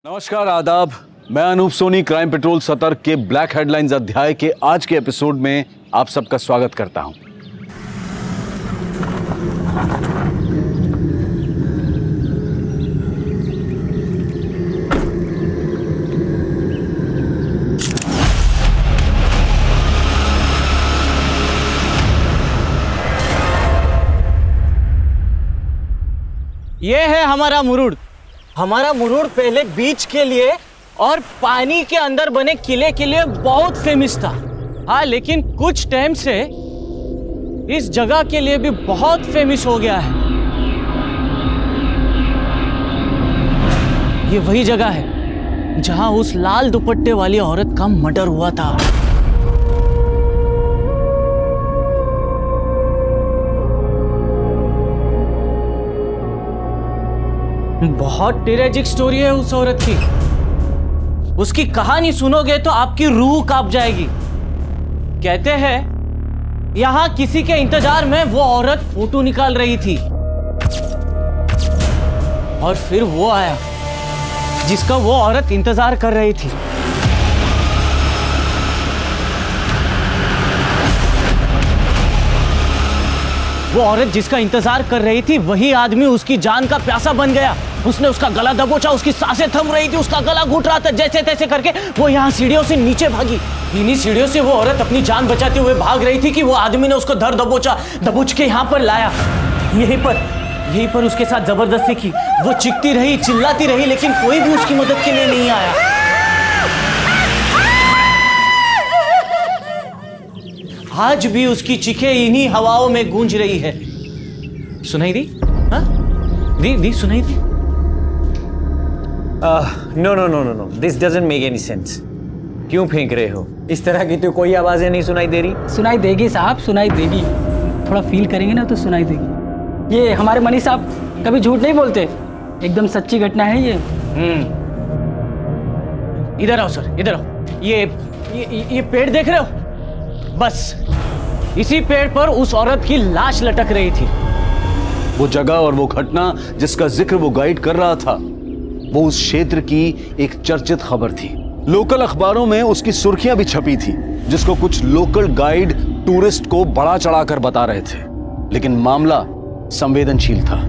नमस्कार, आदाब। मैं अनूप सोनी क्राइम पेट्रोल सतर्क के ब्लैक हेडलाइंस अध्याय के आज के एपिसोड में आप सबका स्वागत करता हूं। ये है हमारा मुरुड। हमारा मुरुड पहले बीच के लिए और पानी के अंदर बने किले के लिए बहुत फेमस था। हाँ, लेकिन कुछ टाइम से इस जगह के लिए भी बहुत फेमस हो गया है। ये वही जगह है जहां उस लाल दुपट्टे वाली औरत का मर्डर हुआ था। बहुत ट्रेजिक स्टोरी है उस औरत की। उसकी कहानी सुनोगे तो आपकी रूह कांप जाएगी। कहते हैं यहां किसी के इंतजार में वो औरत फोटो निकाल रही थी और फिर वो आया जिसका वो औरत इंतजार कर रही थी। वो औरत जिसका इंतजार कर रही थी वही आदमी उसकी जान का प्यासा बन गया। उसने उसका गला दबोचा, उसकी सांसें थम रही थी, उसका गला घुट रहा था। जैसे तैसे करके वो यहाँ सीढ़ियों से नीचे भागी। इन्हीं सीढ़ियों से वो औरत अपनी जान बचाते हुए भाग रही थी कि वो आदमी ने उसको धर दबोच के यहाँ पर लाया। यहीं पर उसके साथ जबरदस्ती की। वो चिखती रही, चिल्लाती रही, लेकिन कोई भी उसकी मदद के लिए नहीं आया। आज भी उसकी चीखें इन्हीं हवाओं में गूंज रही है। सुनाई दी? हाँ? दी सुनाई दी? No, this doesn't make any sense. क्यों फेंक रहे हो? इस तरह की तो कोई आवाजें नहीं सुनाई दे रही। सुनाई देगी साहब, सुनाई देगी। थोड़ा फील करेंगे ना तो सुनाई देगी। ये हमारे मनी साहब कभी झूठ नहीं बोलते, एकदम सच्ची घटना है ये। इधर आओ सर, इधर आओ। ये पेड़ देख रहे हो? बस इसी पेड़ पर उस औरत की लाश लटक रही थी। वो जगह और वो घटना जिसका जिक्र वो गाइड कर रहा था, वो उस क्षेत्र की एक चर्चित खबर थी। लोकल अखबारों में उसकी सुर्खियां भी छपी थी, जिसको कुछ लोकल गाइड टूरिस्ट को बड़ा चढ़ाकर बता रहे थे। लेकिन मामला संवेदनशील था।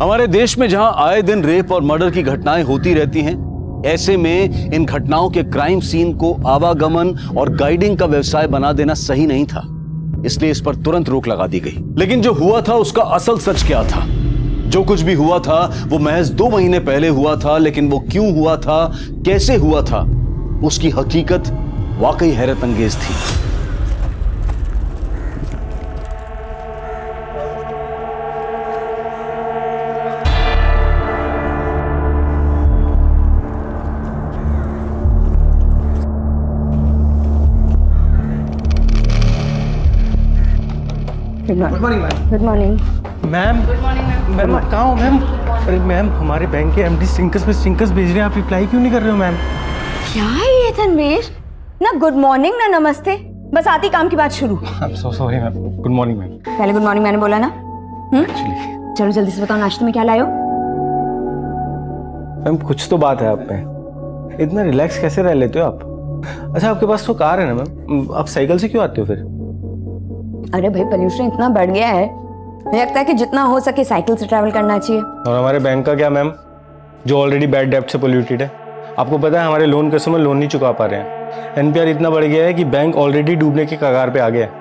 हमारे देश में जहां आए दिन रेप और मर्डर की घटनाएं होती रहती हैं, ऐसे में इन घटनाओं के क्राइम सीन को आवागमन और गाइडिंग का व्यवसाय बना देना सही नहीं था। इसलिए इस पर तुरंत रोक लगा दी गई। लेकिन जो हुआ था उसका असल सच क्या था? जो कुछ भी हुआ था वो महज 2 महीने पहले हुआ था, लेकिन वो क्यों हुआ था, कैसे हुआ था, उसकी हकीकत वाकई हैरत अंगेज थी। Good morning ma'am. मैम कहाँ हो मैम? अरे मैम, हमारे बैंक के एमडी स्टिंकर्स भेज रहे हैं, आप रिप्लाई क्यों नहीं कर रहे हो मैम? क्या है ये तन्वीर? ना गुड मॉर्निंग ना नमस्ते, बस आती काम की बात शुरू। I am so sorry ma'am. Good morning ma'am. पहले गुड मॉर्निंग मैंने बोला ना। एक्चुअली चलो जल्दी से बताओ, नाश्ते में क्या लाए हो? मैम कुछ तो बात है आप पे। इतना रिलैक्स कैसे रह लेते हो आप? अच्छा, आपके पास तो कार है ना मैम, आप साइकिल से क्यों आते हो फिर? अरे भाई, पोल्यूशन इतना बढ़ गया है, मुझे लगता है कि जितना हो सके साइकिल से ट्रैवल करना चाहिए। और हमारे बैंक का क्या मैम, जो ऑलरेडी बैड डेब्ट से पोल्यूटेड है? आपको पता है हमारे लोन कस्टमर लोन नहीं चुका पा रहे हैं। एनपीआर इतना बढ़ गया है कि बैंक ऑलरेडी डूबने के कगार पे आ गया है।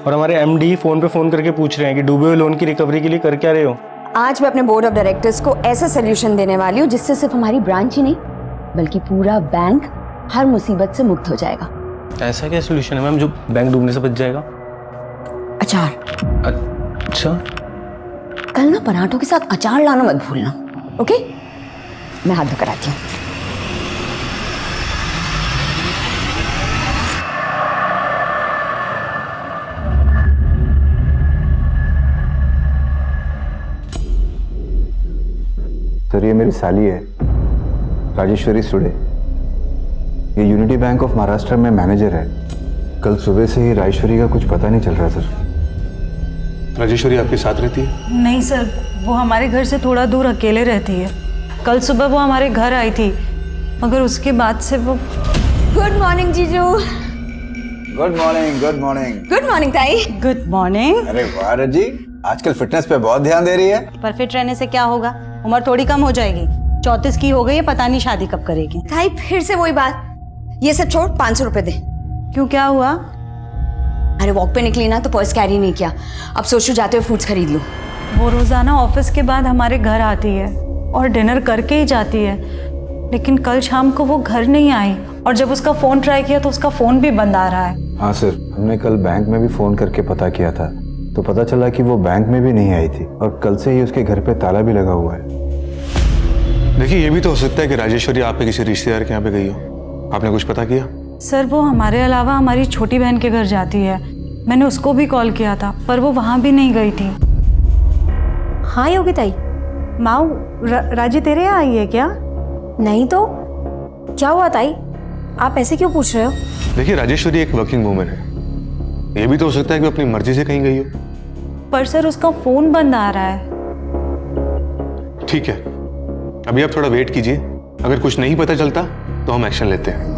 और हमारे एमडी फोन करके पूछ रहे हैं कि डूबे हुए लोन की रिकवरी के लिए कर क्या रहे हो? आज मैं अपने बोर्ड ऑफ डायरेक्टर्स को ऐसा सोल्यूशन देने वाली हूँ जिससे सिर्फ हमारी ब्रांच ही नहीं बल्कि पूरा बैंक हर मुसीबत से मुक्त हो जाएगा। ऐसा क्या सोल्यूशन है मैम जो बैंक डूबने से बच जाएगा? अचार। अच्छा, कल ना पराठों के साथ अचार लाना मत भूलना, ओके? मैं हाथ धोकर आती हूँ। सर, ये मेरी साली है, राजेश्वरी सुड़े। ये यूनिटी बैंक ऑफ महाराष्ट्र में मैनेजर है। कल सुबह से ही राजेश्वरी का कुछ पता नहीं चल रहा सर। राजेश्वरी आपके साथ रहती है? नहीं सर, वो हमारे घर से थोड़ा दूर अकेले रहती है। कल सुबह वो हमारे घर आई थी, मगर उसके बाद से वो गुड मॉर्निंग जीजू। Good morning, good morning. Good morning ताई। Good morning. अरे वाह रजी, आजकल फिटनेस पे बहुत ध्यान दे रही है। पर फिट रहने से क्या होगा, उम्र थोड़ी कम हो जाएगी। 34 की हो गई है, पता नहीं शादी कब करेगी। ताई फिर से वही बात, ये सब छोड़ 500 रुपए दे। क्यों, क्या हुआ? अरे वॉक पे निकली ना तो पर्स कैरी नहीं किया, अब सोच रही जाते हुए फ्रूट्स खरीद लूं। वो रोजाना ऑफिस के बाद हमारे घर आती है और डिनर करके ही जाती है, लेकिन कल शाम को वो घर नहीं आई और जब उसका फोन ट्राई किया तो उसका फोन भी बंद आ रहा है। हाँ सर, हमने कल बैंक में भी फोन करके पता किया था तो पता चला कि वो बैंक में भी नहीं आई थी और कल से ही उसके घर पे ताला भी लगा हुआ है। देखिए, ये भी तो हो सकता है कि राजेश्वरी आप पे किसी रिश्तेदार के यहाँ पे गई हो। आपने कुछ पता किया? सर वो हमारे अलावा हमारी छोटी बहन के घर जाती है, मैंने उसको भी कॉल किया था पर वो वहाँ भी नहीं गई थी। हाँ योगी ताई। माऊ, राजी तेरे यहाँ आई है क्या? नहीं तो क्या हुआ ताई, आप ऐसे क्यों पूछ रहे हो? देखिए, राजेश्वरी एक वर्किंग वूमेन है, ये भी तो हो सकता है कि वो अपनी मर्जी से कहीं गई हो। पर सर उसका फोन बंद आ रहा है। ठीक है, अभी आप थोड़ा वेट कीजिए, अगर कुछ नहीं पता चलता तो हम एक्शन लेते हैं।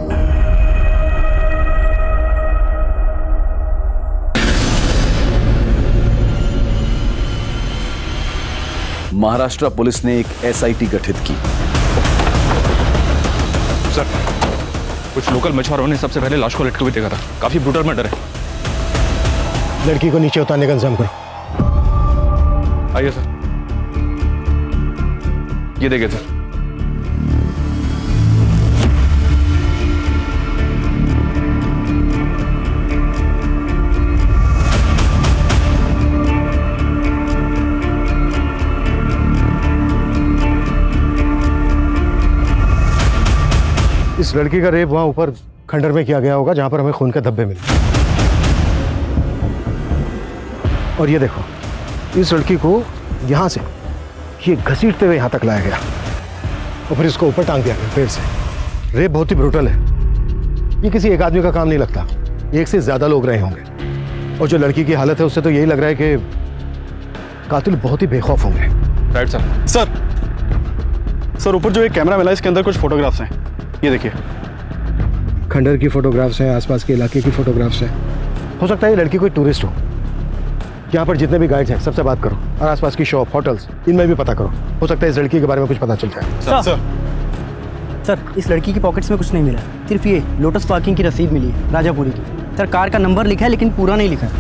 महाराष्ट्र पुलिस ने एक एसआईटी गठित की। सर, कुछ लोकल मछुआरों ने सबसे पहले लाश को लटके हुए देखा था। काफी ब्रूटल मर्डर है। लड़की को नीचे उतारने का इंतजाम करो। आइए सर, ये देखिए सर। इस लड़की का रेप वहां ऊपर खंडर में किया गया होगा जहां पर हमें खून के धब्बे मिले। और ये देखो, इस लड़की को यहां से ये घसीटते हुए यहां तक लाया गया और फिर इसको ऊपर टांग दिया गया पेड़ से। रेप बहुत ही ब्रूटल है, ये किसी एक आदमी का काम नहीं लगता, एक से ज्यादा लोग रहे होंगे। और जो लड़की की हालत है उससे तो यही लग रहा है कि कातिल बहुत ही बेखौफ होंगे। Right sir. सर ऊपर जो एक कैमरा मिला है इसके अंदर कुछ फोटोग्राफ्स हैं, ये देखिए। खंडर की फोटोग्राफ्स हैं, आसपास के इलाके की फोटोग्राफ्स हैं। हो सकता है ये लड़की कोई टूरिस्ट हो। यहाँ पर जितने भी गाइड्स हैं सबसे बात करो और आसपास की शॉप, होटल्स, इनमें भी पता करो। हो सकता है इस लड़की के बारे में कुछ पता चल जाए। सर, इस लड़की की पॉकेट्स में कुछ नहीं मिला, सिर्फ ये लोटस पार्किंग की रसीद मिली है राजापुरी की। सर, कार का नंबर लिखा है लेकिन पूरा नहीं लिखा है।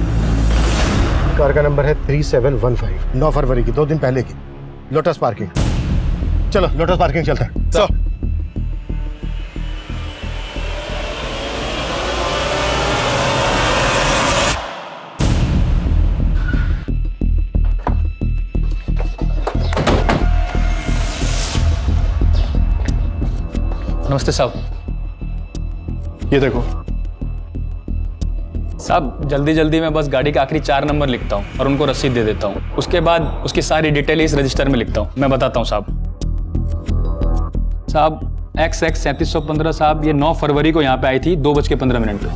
कार का नंबर है 3715, 9 फरवरी की, 2 दिन पहले की, लोटस पार्किंग। चलो लोटस पार्किंग चलते हैं। सर, नमस्ते साहब। ये देखो साहब, जल्दी जल्दी मैं बस गाड़ी के आखिरी 4 नंबर लिखता हूँ और उनको रसीद दे देता हूँ। उसके बाद उसकी सारी डिटेल इस रजिस्टर में लिखता हूँ। मैं बताता हूँ साहब। XX 3715 साहब, ये 9 फरवरी को यहाँ पे आई थी 2:15 पे।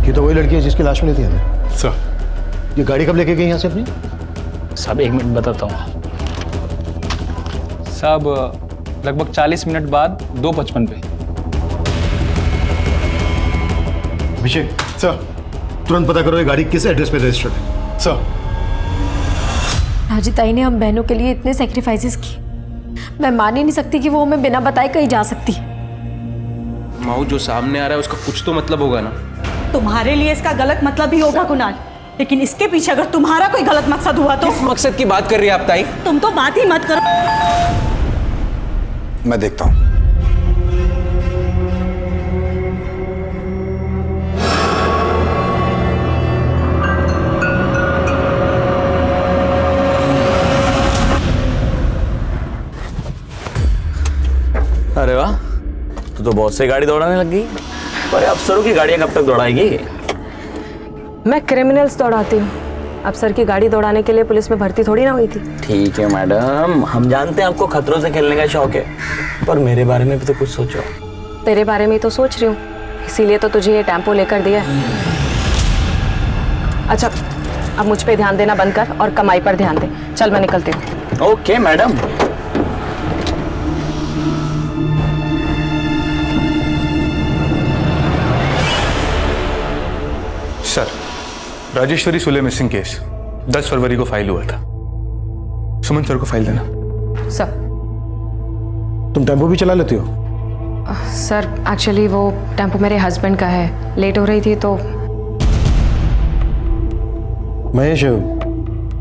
ये तो वही लड़की है जिसकी लाश मिली थी हमें। सर, ये गाड़ी कब लेके गई यहाँ से अपनी? साहब 1 मिनट बताता हूँ साहब, लगभग 40 मिनट बाद 2:55 पे। अभिषेक सर, तुरंत पता करो ये गाड़ी किस एड्रेस पे रजिस्टर्ड है। सर। राजी ताई ने हम बहनों के लिए इतने सेक्रीफाइसेस किए, मैं मान ही नहीं सकती कि वो हमें बिना बताए कहीं जा सकती है। माऊ, जो सामने आ रहा है उसका कुछ तो मतलब होगा ना। तुम्हारे लिए इसका गलत मतलब भी होगा कुणाल, लेकिन इसके पीछे अगर तुम्हारा कोई गलत मकसद हुआ तो। किस मकसद की बात कर रही है आप ताई? तुम तो बात ही मत करो। मैं देखता हूँ। अरे वाह, तू तो बहुत से गाड़ी दौड़ाने लग गई। पर अफसरों की गाड़ियां कब तक दौड़ाएगी? मैं क्रिमिनल्स दौड़ाती हूँ, अफसर की गाड़ी दौड़ाने के लिए पुलिस में भर्ती थोड़ी ना हुई थी। ठीक है मैडम, हम जानते हैं आपको खतरों से खेलने का शौक है, पर मेरे बारे में भी तो कुछ सोचो। तेरे बारे में तो सोच रही हूँ, इसीलिए तो तुझे ये टेम्पो लेकर दिया है। अच्छा, अब मुझ पे ध्यान देना बंद कर और कमाई पर ध्यान दे। चल मैं निकलती हूँ। Okay madam. Sir, Rajeshwari Sule missing case 10 फरवरी को फाइल हुआ था। सुमन सर को फाइल देना। सर। तुम टेम्पो भी चला लेती हो? सर एक्चुअली वो टेम्पो मेरे हस्बैंड का है, लेट हो रही थी तो। महेश,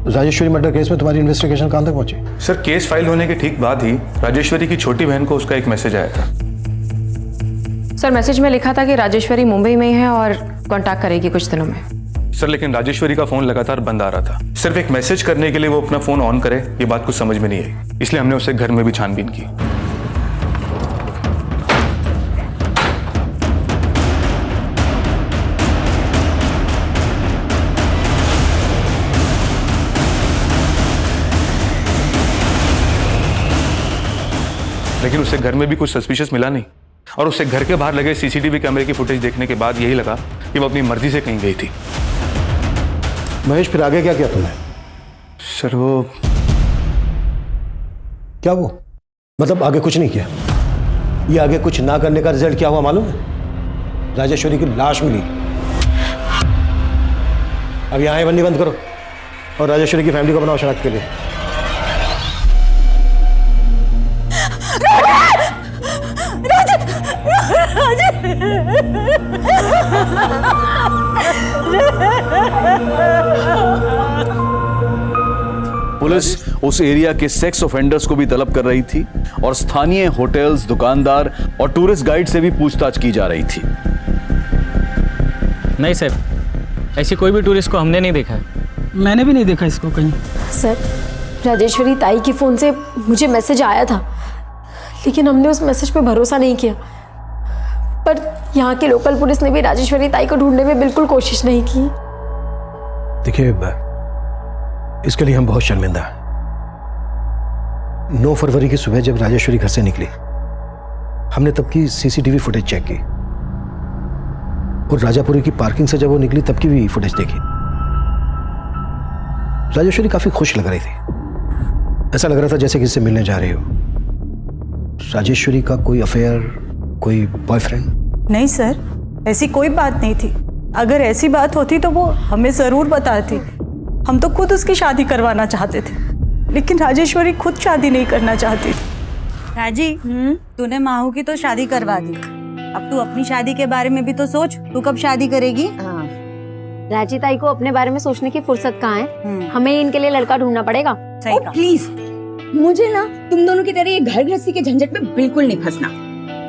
राजेश्वरी मर्डर केस में तुम्हारी इन्वेस्टिगेशन कहां तक पहुंची? सर, केस फाइल होने के ठीक बाद ही राजेश्वरी की छोटी बहन को उसका एक मैसेज आया था। सर मैसेज में लिखा था कि राजेश्वरी मुंबई में ही है और कांटेक्ट करेगी कुछ दिनों में। सर, लेकिन राजेश्वरी का फोन लगातार बंद आ रहा था। सिर्फ एक मैसेज करने के लिए वो अपना फोन ऑन करे, ये बात कुछ समझ में नहीं आई, इसलिए हमने उसे घर में भी छानबीन की। लेकिन उसे घर में भी कुछ सस्पिशियस मिला नहीं, और उसे घर के बाहर लगे सीसीटीवी कैमरे की फुटेज देखने के बाद यही लगा कि वो अपनी मर्जी से कहीं गई थी। महेश, फिर आगे क्या किया तुमने? सर वो क्या वो मतलब आगे कुछ नहीं किया? ये आगे कुछ ना करने का रिजल्ट क्या हुआ मालूम है? राजेश्वरी की लाश मिली। अब यहाँ बंदी बंद करो और राजेश्वरी की फैमिली को बनाओ शनाख्त के लिए। पुलिस उस एरिया के सेक्स ऑफेंडर्स को भी तलब कर रही थी और स्थानीय होटल्स, दुकानदार और टूरिस्ट गाइड से भी पूछताछ की जा रही थी। नहीं सर, ऐसी कोई भी टूरिस्ट को हमने नहीं देखा है। मैंने भी नहीं देखा इसको कहीं। सर, राजेश्वरी ताई के फ़ोन से मुझे मैसेज आया था, लेकिन हमने उस मैसेज पे भरोसा नहीं किया। पर यहाँ की लोकल पुलिस ने भी राजेश्वरी ताई को ढूंढने में बिल्कुल कोशिश नहीं की। देखिए, इसके लिए हम बहुत शर्मिंदा हैं। 9 फरवरी की सुबह जब राजेश्वरी घर से निकली, हमने तब की सीसीटीवी फुटेज चेक की और राजापुरी की पार्किंग से जब वो निकली तब की भी फुटेज देखी। राजेश्वरी काफी खुश लग रही थी, ऐसा लग रहा था जैसे किसी से मिलने जा रही हो। राजेश्वरी का कोई अफेयर, कोई बॉयफ्रेंड? नहीं सर, ऐसी कोई बात नहीं थी। अगर ऐसी बात होती तो वो हमें ज़रूर बताती। हम तो खुद उसकी शादी करवाना चाहते थे, लेकिन राजेश्वरी खुद शादी नहीं करना चाहती। राजी, तूने माहू की तो शादी करवा दी, अब तू अपनी शादी के बारे में भी तो सोच। तू कब शादी करेगी? राजी ताई को अपने बारे में सोचने की फुर्सत कहाँ है? हमें इनके लिए लड़का ढूंढना पड़ेगा। सही कहा। प्लीज, मुझे ना तुम दोनों की तरह ये घर गृहस्थी के झंझट में बिल्कुल नहीं फंसना।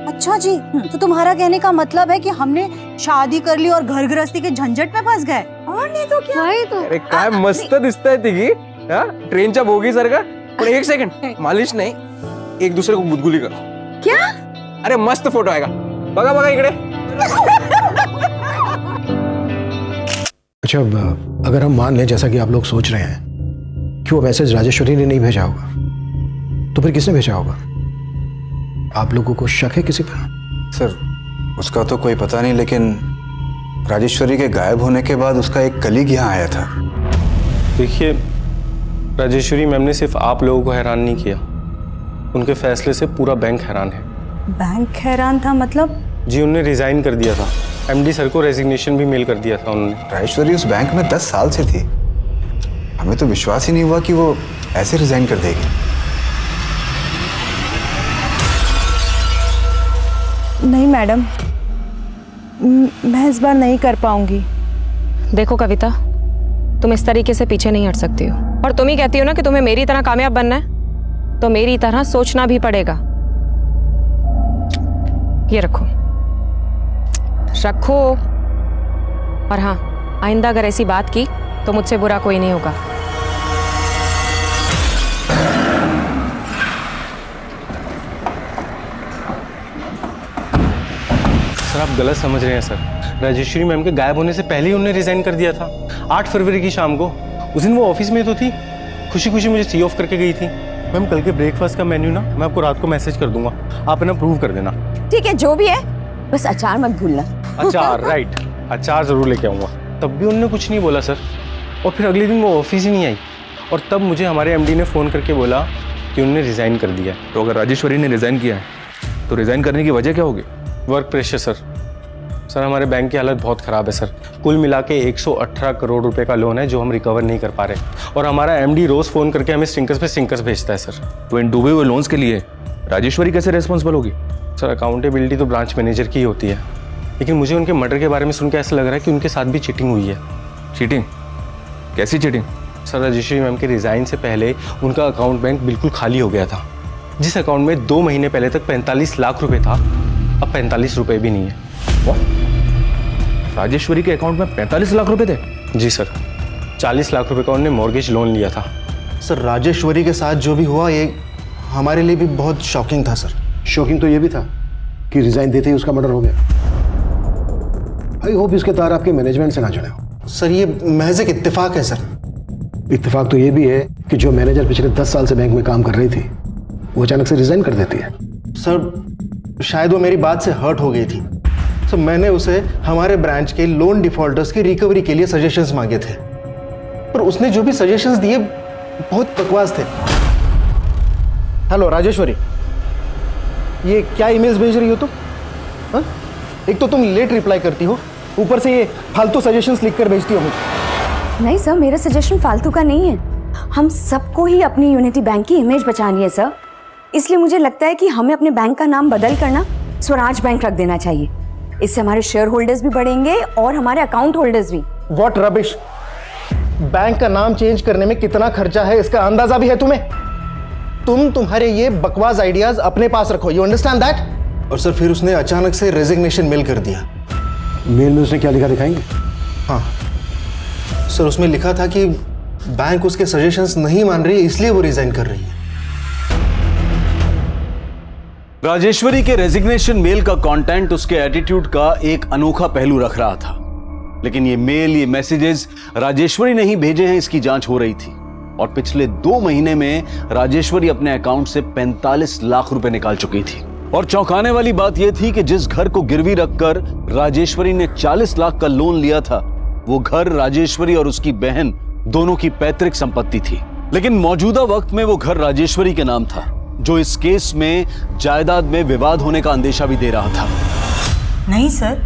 अच्छा जी, तो तुम्हारा कहने का मतलब है कि हमने शादी कर ली और घर गृहस्थी के झंझट में फंस गए? और नहीं तो क्या? अरे काय मस्त दिसतंय तिघी, हा? ट्रेनच्या बोगी सारखा। पण एक सेकंड, मालिश नाही, एक दूसरे को गुदगुली करो। क्या? अरे मस्त फोटो आएगा, बघा बघा इकडे। अच्छा, अगर हम मान लें जैसा कि आप लोग सोच रहे हैं कि वो मैसेज राजेश्वरी ने नहीं भेजा होगा, तो फिर किसने भेजा होगा? आप लोगों को शक है किसी पर? सर, उसका तो कोई पता नहीं, लेकिन राजेश्वरी के गायब होने के बाद उसका एक कलीग यहाँ आया था। देखिए, राजेश्वरी मैम ने सिर्फ आप लोगों को हैरान नहीं किया, उनके फैसले से पूरा बैंक हैरान है। बैंक हैरान था मतलब? जी, उन्होंने रिजाइन कर दिया था। एमडी सर को रेजिग्नेशन भी मेल कर दिया था उन्होंने। राजेश्वरी उस बैंक में 10 साल से थी, हमें तो विश्वास ही नहीं हुआ कि वो ऐसे रिजाइन कर देगी। नहीं मैडम, मैं इस बार नहीं कर पाऊंगी। देखो कविता, तुम इस तरीके से पीछे नहीं हट सकती हो, और तुम ही कहती हो ना कि तुम्हें मेरी तरह कामयाब बनना है, तो मेरी तरह सोचना भी पड़ेगा। ये रखो रखो, और हाँ, आइंदा अगर ऐसी बात की तो मुझसे बुरा कोई नहीं होगा। सर, आप गलत समझ रहे हैं सर। राजेश्वरी मैम के गायब होने से पहले ही उन्होंने रिजाइन कर दिया था। 8 फरवरी की शाम को, उस दिन वो ऑफिस में तो थी, खुशी खुशी मुझे सी ऑफ करके गई थी। मैम, कल के ब्रेकफास्ट का मेन्यू ना मैं आपको रात को मैसेज कर दूंगा, आप ना प्रूव कर देना। ठीक है, जो भी है, बस अचार मत भूलना। अचार, राइट, अचार जरूर लेके आऊंगा। तब भी उन्होंने कुछ नहीं बोला सर। और फिर अगले दिन वो ऑफिस ही नहीं आई। और तब मुझे हमारे एमडी ने फ़ोन करके बोला कि उन्होंने रिज़ाइन कर दिया। तो अगर राजेश्वरी ने रिज़ाइन किया है तो रिज़ाइन करने की वजह क्या होगी? Work pressure sir. सर हमारे बैंक की हालत बहुत ख़राब है सर। कुल मिला के 118 करोड़ रुपए का लोन है जो हम रिकवर नहीं कर पा रहे। और हमारा एमडी रोज़ फ़ोन करके हमें स्टिंकर्स पे स्टिंकर्स भेजता है सर। तो इन डूबे हुए लोन्स के लिए राजेश्वरी कैसे रिस्पॉन्सिबल होगी? सर अकाउंटेबिलिटी तो ब्रांच मैनेजर की ही होती है, लेकिन मुझे उनके मर्डर के बारे में सुन के ऐसा लग रहा है कि उनके साथ भी चीटिंग हुई है। चीटिंग? कैसी चीटिंग? सर राजेश्वरी मैम के रिज़ाइन से पहले उनका अकाउंट बैंक बिल्कुल खाली हो गया था। जिस अकाउंट में 2 महीने पहले तक 45 लाख रुपए था, अब 45 रुपए भी नहीं है। राजेश्वरी के अकाउंट में 45 लाख रुपए थे? जी सर, 40 लाख रुपए का उन्होंने मॉर्गेज लोन लिया था। सर राजेश्वरी के साथ जो भी हुआ ये हमारे लिए भी बहुत शॉकिंग था सर। शॉकिंग तो ये भी था कि रिजाइन देते ही उसका मर्डर हो गया। आई होप इसके तार आपके मैनेजमेंट से ना जुड़े हो। सर ये महज एक इत्तेफाक है सर। इत्तेफाक तो ये भी है कि जो मैनेजर पिछले 10 साल से बैंक में काम कर रही थी वो अचानक से रिजाइन कर देती है। सर शायद वो मेरी बात से हर्ट हो गई थी। सर मैंने उसे हमारे ब्रांच के लोन डिफॉल्टर्स की रिकवरी के लिए सजेशंस मांगे थे, पर उसने जो भी सजेशंस दिए बहुत बकवास थे। हेलो राजेश्वरी, ये क्या ईमेल्स भेज रही हो तुम? हाँ? एक तो तुम लेट रिप्लाई करती हो, ऊपर से ये फालतू सजेशंस लिखकर भेजती हो मुझे। नहीं सर, मेरा सजेशन फालतू का नहीं है। हम सबको ही अपनी यूनिटी बैंक की इमेज बचानी है सर, इसलिए मुझे लगता है कि हमें अपने बैंक का नाम बदल कर ना स्वराज बैंक रख देना चाहिए। इससे हमारे शेयर होल्डर्स भी बढ़ेंगे और हमारे अकाउंट होल्डर्स भी। What rubbish! बैंक का नाम चेंज करने में कितना खर्चा है इसका अंदाजा भी है तुम्हें? तुम्हारे ये बकवास आइडियाज अपने पास रखो, यू अंडरस्टैंड दैट? और सर फिर उसने अचानक से रेजिग्नेशन मेल कर दिया। मेल में उसने क्या लिखा दिखाएंगे? हाँ सर, उसमें लिखा था कि बैंक उसके सजेशंस नहीं मान रही इसलिए वो रिजाइन कर रही है। राजेश्वरी के रेजिग्नेशन मेल का कंटेंट उसके एटीट्यूड का एक अनोखा पहलू रख रहा था, लेकिन ये मेल, ये मैसेजेस राजेश्वरी ने ही भेजे हैं, इसकी जांच हो रही थी। और पिछले 2 महीने में राजेश्वरी अपने अकाउंट से 45 लाख रुपए निकाल चुकी थी। और चौंकाने वाली बात यह थी कि जिस घर को गिरवी रखकर राजेश्वरी ने 40 लाख का लोन लिया था, वो घर राजेश्वरी और उसकी बहन दोनों की पैतृक संपत्ति थी। लेकिन मौजूदा वक्त में वो घर राजेश्वरी के नाम था, जो इस केस में जायदाद में विवाद होने का अंदेशा भी दे रहा था। नहीं सर,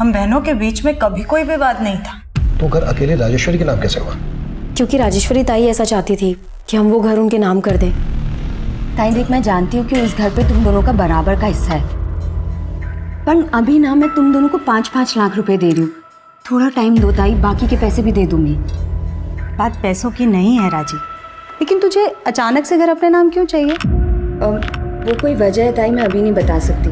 हम बहनों के बीच में कभी कोई विवाद नहीं था। तो घर अकेले राजेश्वरी के नाम कैसे हुआ? क्योंकि राजेश्वरी ताई ऐसा चाहती थी कि हम वो घर उनके नाम कर दें। ताई देख, मैं जानती हूँ कि उस घर पे तुम दोनों का बराबर का हिस्सा है, पर अभी ना मैं तुम दोनों को 5-5 लाख रुपए दे रही हूँ। थोड़ा टाइम दो ताई, बाकी के पैसे भी दे दूंगी। बात पैसों की नहीं है राजी, लेकिन तुझे अचानक से घर अपने नाम क्यों चाहिए? वो कोई वजह है ताई, मैं अभी नहीं बता सकती।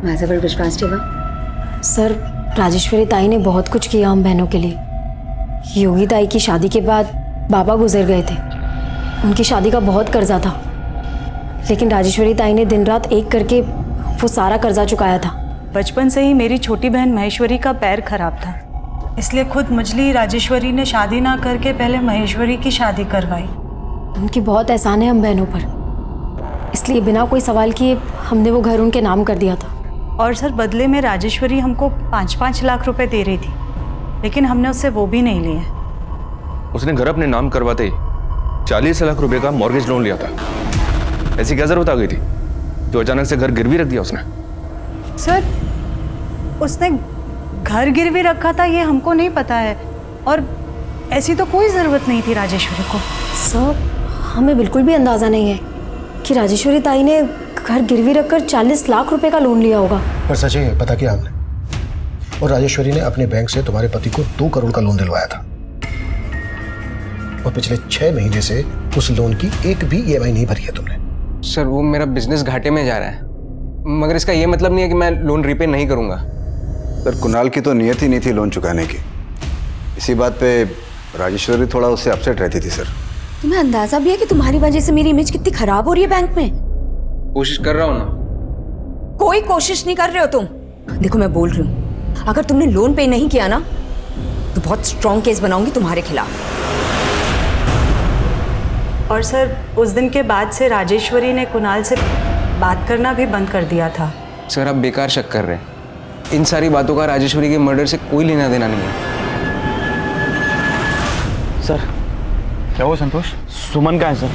माझा पर विश्वास ठेवा। सर राजेश्वरी ताई ने बहुत कुछ किया हम बहनों के लिए। योगी ताई की शादी के बाद बाबा गुजर गए थे, उनकी शादी का बहुत कर्जा था, लेकिन राजेश्वरी ताई ने दिन रात एक करके वो सारा कर्जा चुकाया था। बचपन से ही मेरी छोटी बहन महेश्वरी का पैर खराब था, इसलिए खुद मुझली राजेश्वरी ने शादी ना करके पहले महेश्वरी की शादी करवाई। उनकी बहुत एहसान है हम बहनों पर, इसलिए बिना कोई सवाल किए हमने वो घर उनके नाम कर दिया था। और सर बदले में राजेश्वरी हमको 5-5 लाख रुपए दे रही थी, लेकिन हमने उससे वो भी नहीं लिए। उसने घर अपने नाम करवाते 40 लाख रुपए का मॉर्गेज लोन लिया था। ऐसी क्या जरूरत आ गई थी जो अचानक से घर गिरवी रख दिया उसने? सर उसने घर गिरवी रखा था ये हमको नहीं पता है, और ऐसी तो कोई ज़रूरत नहीं थी राजेश्वरी को। सर हमें बिल्कुल भी अंदाज़ा नहीं है कि राजेश्वरी ताई ने घर गिरवी रखकर 40 लाख रुपए का लोन लिया होगा। पर सच है, पता किया हमने, और राजेश्वरी ने अपने बैंक से तुम्हारे पति को 2 करोड़ का लोन दिलवाया था, और पिछले 6 महीने से उस लोन की एक भी EMI नहीं भरी है तुमने। सर वो मेरा बिजनेस घाटे में जा रहा है, मगर इसका ये मतलब नहीं है कि मैं लोन रीपे नहीं करूंगा। सर कुणाल की तो नियत ही नहीं थी लोन चुकाने की। इसी बात पे राजेश्वरी थोड़ा उससे अपसेट रहती थी। सर तुम्हें अंदाजा भी है कि तुम्हारी वजह से मेरी इमेज कितनी खराब हो रही है बैंक में? कोशिश कर रहा हूँ ना। कोई कोशिश नहीं कर रहे हो तुम। देखो मैं बोल रही हूँ, अगर तुमने लोन पे नहीं किया ना तो बहुत स्ट्रॉन्ग केस बनाऊंगी तुम्हारे खिलाफ। और सर उस दिन के बाद से राजेश्वरी ने कुणाल से बात करना भी बंद कर दिया था। सर आप बेकार शक कर रहे हैं। इन सारी बातों का राजेश्वरी के मर्डर से कोई लेना देना नहीं है। सर क्या हुआ संतोष? सुमन कहाँ है सर?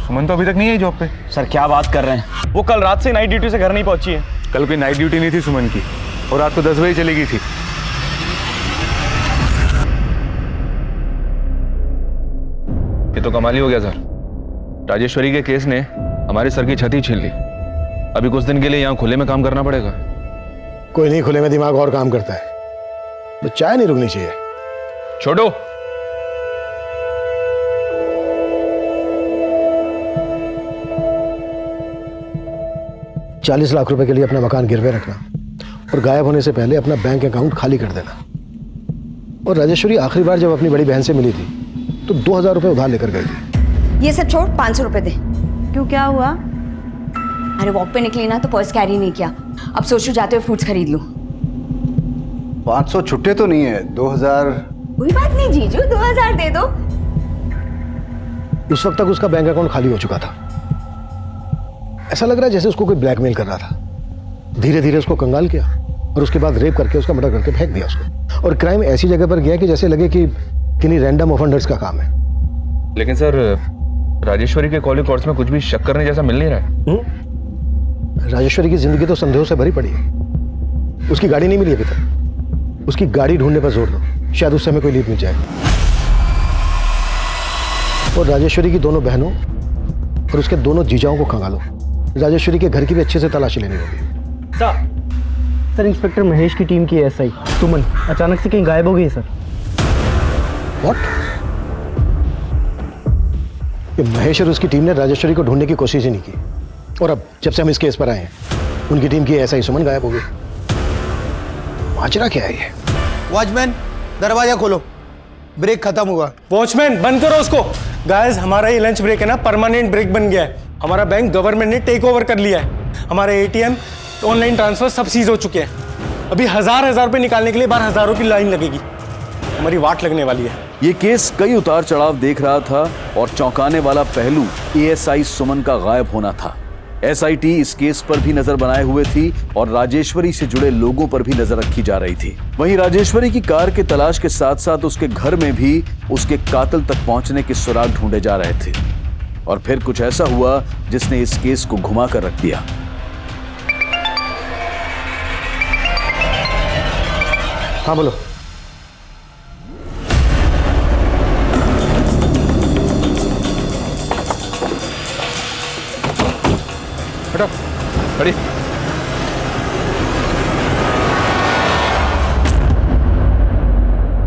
सुमन तो अभी तक नहीं है जॉब पे। सर क्या बात कर रहे हैं, वो कल रात से नाइट ड्यूटी से घर नहीं पहुंची है। कल कोई नाइट ड्यूटी नहीं थी सुमन की, और रात को 10 बजे चली गई थी। ये तो कमाल ही हो गया सर। राजेश्वरी के केस ने हमारे सर की छत ही छीन ली। अभी कुछ दिन के लिए यहाँ खुले में काम करना पड़ेगा। कोई नहीं, खुले में दिमाग और काम करता है। तो चाय नहीं रुकनी चाहिए। छोड़ो, 40 लाख रुपए के लिए अपना मकान गिरवे रखना और गायब होने से पहले अपना बैंक अकाउंट खाली कर देना। और राजेश्वरी आखिरी बार जब अपनी बड़ी बहन से मिली थी तो 2000 रुपए उधार लेकर गई थी। ये सब छोड़, 500 रुपए दे। क्यों, क्या हुआ? अरे वॉक पे निकली ना तो पर्स कैरी नहीं किया। अब सोचू जाते हुए फ्रूट्स खरीद लूं। 500 छुट्टे तो नहीं है, 2000। कोई बात नहीं जीजू, 2000 दे दो। उस वक्त तक उसका बैंक अकाउंट खाली हो चुका था। ऐसा लग रहा है जैसे उसको कोई ब्लैकमेल कर रहा था। धीरे धीरे उसको कंगाल किया और उसके बाद रेप करके उसका मर्डर करके फेंक दिया उसको। और क्राइम ऐसी जगह पर गया कि जैसे लगे कि किन्हीं रैंडम ऑफेंडर्स का काम है। लेकिन सर राजेश्वरी के कॉल रिकॉर्ड्स में कुछ भी शक करने जैसा मिल नहीं रहा है। राजेश्वरी की जिंदगी तो संदेहों से भरी पड़ी है। उसकी गाड़ी नहीं मिली अभी तक। उसकी गाड़ी ढूंढने पर जोर दो, शायद उससे हमें कोई लीड मिल जाए। और राजेश्वरी की दोनों बहनों और उसके दोनों जीजाओं को खंगालो। राजेश्वरी के घर की भी अच्छे से तलाशी लेनी होगी। सर इंस्पेक्टर महेश की टीम की एसआई सुमन अचानक से कहीं गायब हो गई है सर। व्हाट? ये महेश और उसकी टीम ने राजेश्वरी को ढूंढने की कोशिश ही नहीं की। और अब जब से हम इस केस पर आए हैं, उनकी टीम की एसआई सुमन गायब हो गई। माजरा क्या है ये? वॉचमैन दरवाजा खोलो, ब्रेक खत्म हुआ। वॉचमैन बंद करो उसको। गाइस हमारा ये लंच ब्रेक है ना, परमानेंट ब्रेक बन गया है। हमारा बैंक गवर्नमेंट ने टेक ओवर कर लिया है। हमारे एटीएम ऑनलाइन ट्रांसफर सब सीज हो चुके हैं। अभी हजार रुपए निकालने के लिए बाहर हजारों की लाइन लगेगी। हमारी वाट लगने वाली है। ये केस कई उतार चढ़ाव देख रहा था और चौंकाने वाला पहलू एएसआई सुमन का गायब होना था। एसआईटी इस केस पर भी नजर बनाए हुए थी और राजेश्वरी से जुड़े लोगों पर भी नजर रखी जा रही थी। वहीं राजेश्वरी की कार के तलाश के साथ साथ उसके घर में भी उसके कातिल तक पहुंचने के सुराग ढूंढे जा रहे थे। और फिर कुछ ऐसा हुआ जिसने इस केस को घुमा कर रख दिया। हाँ बोलो। हटो, खड़ी।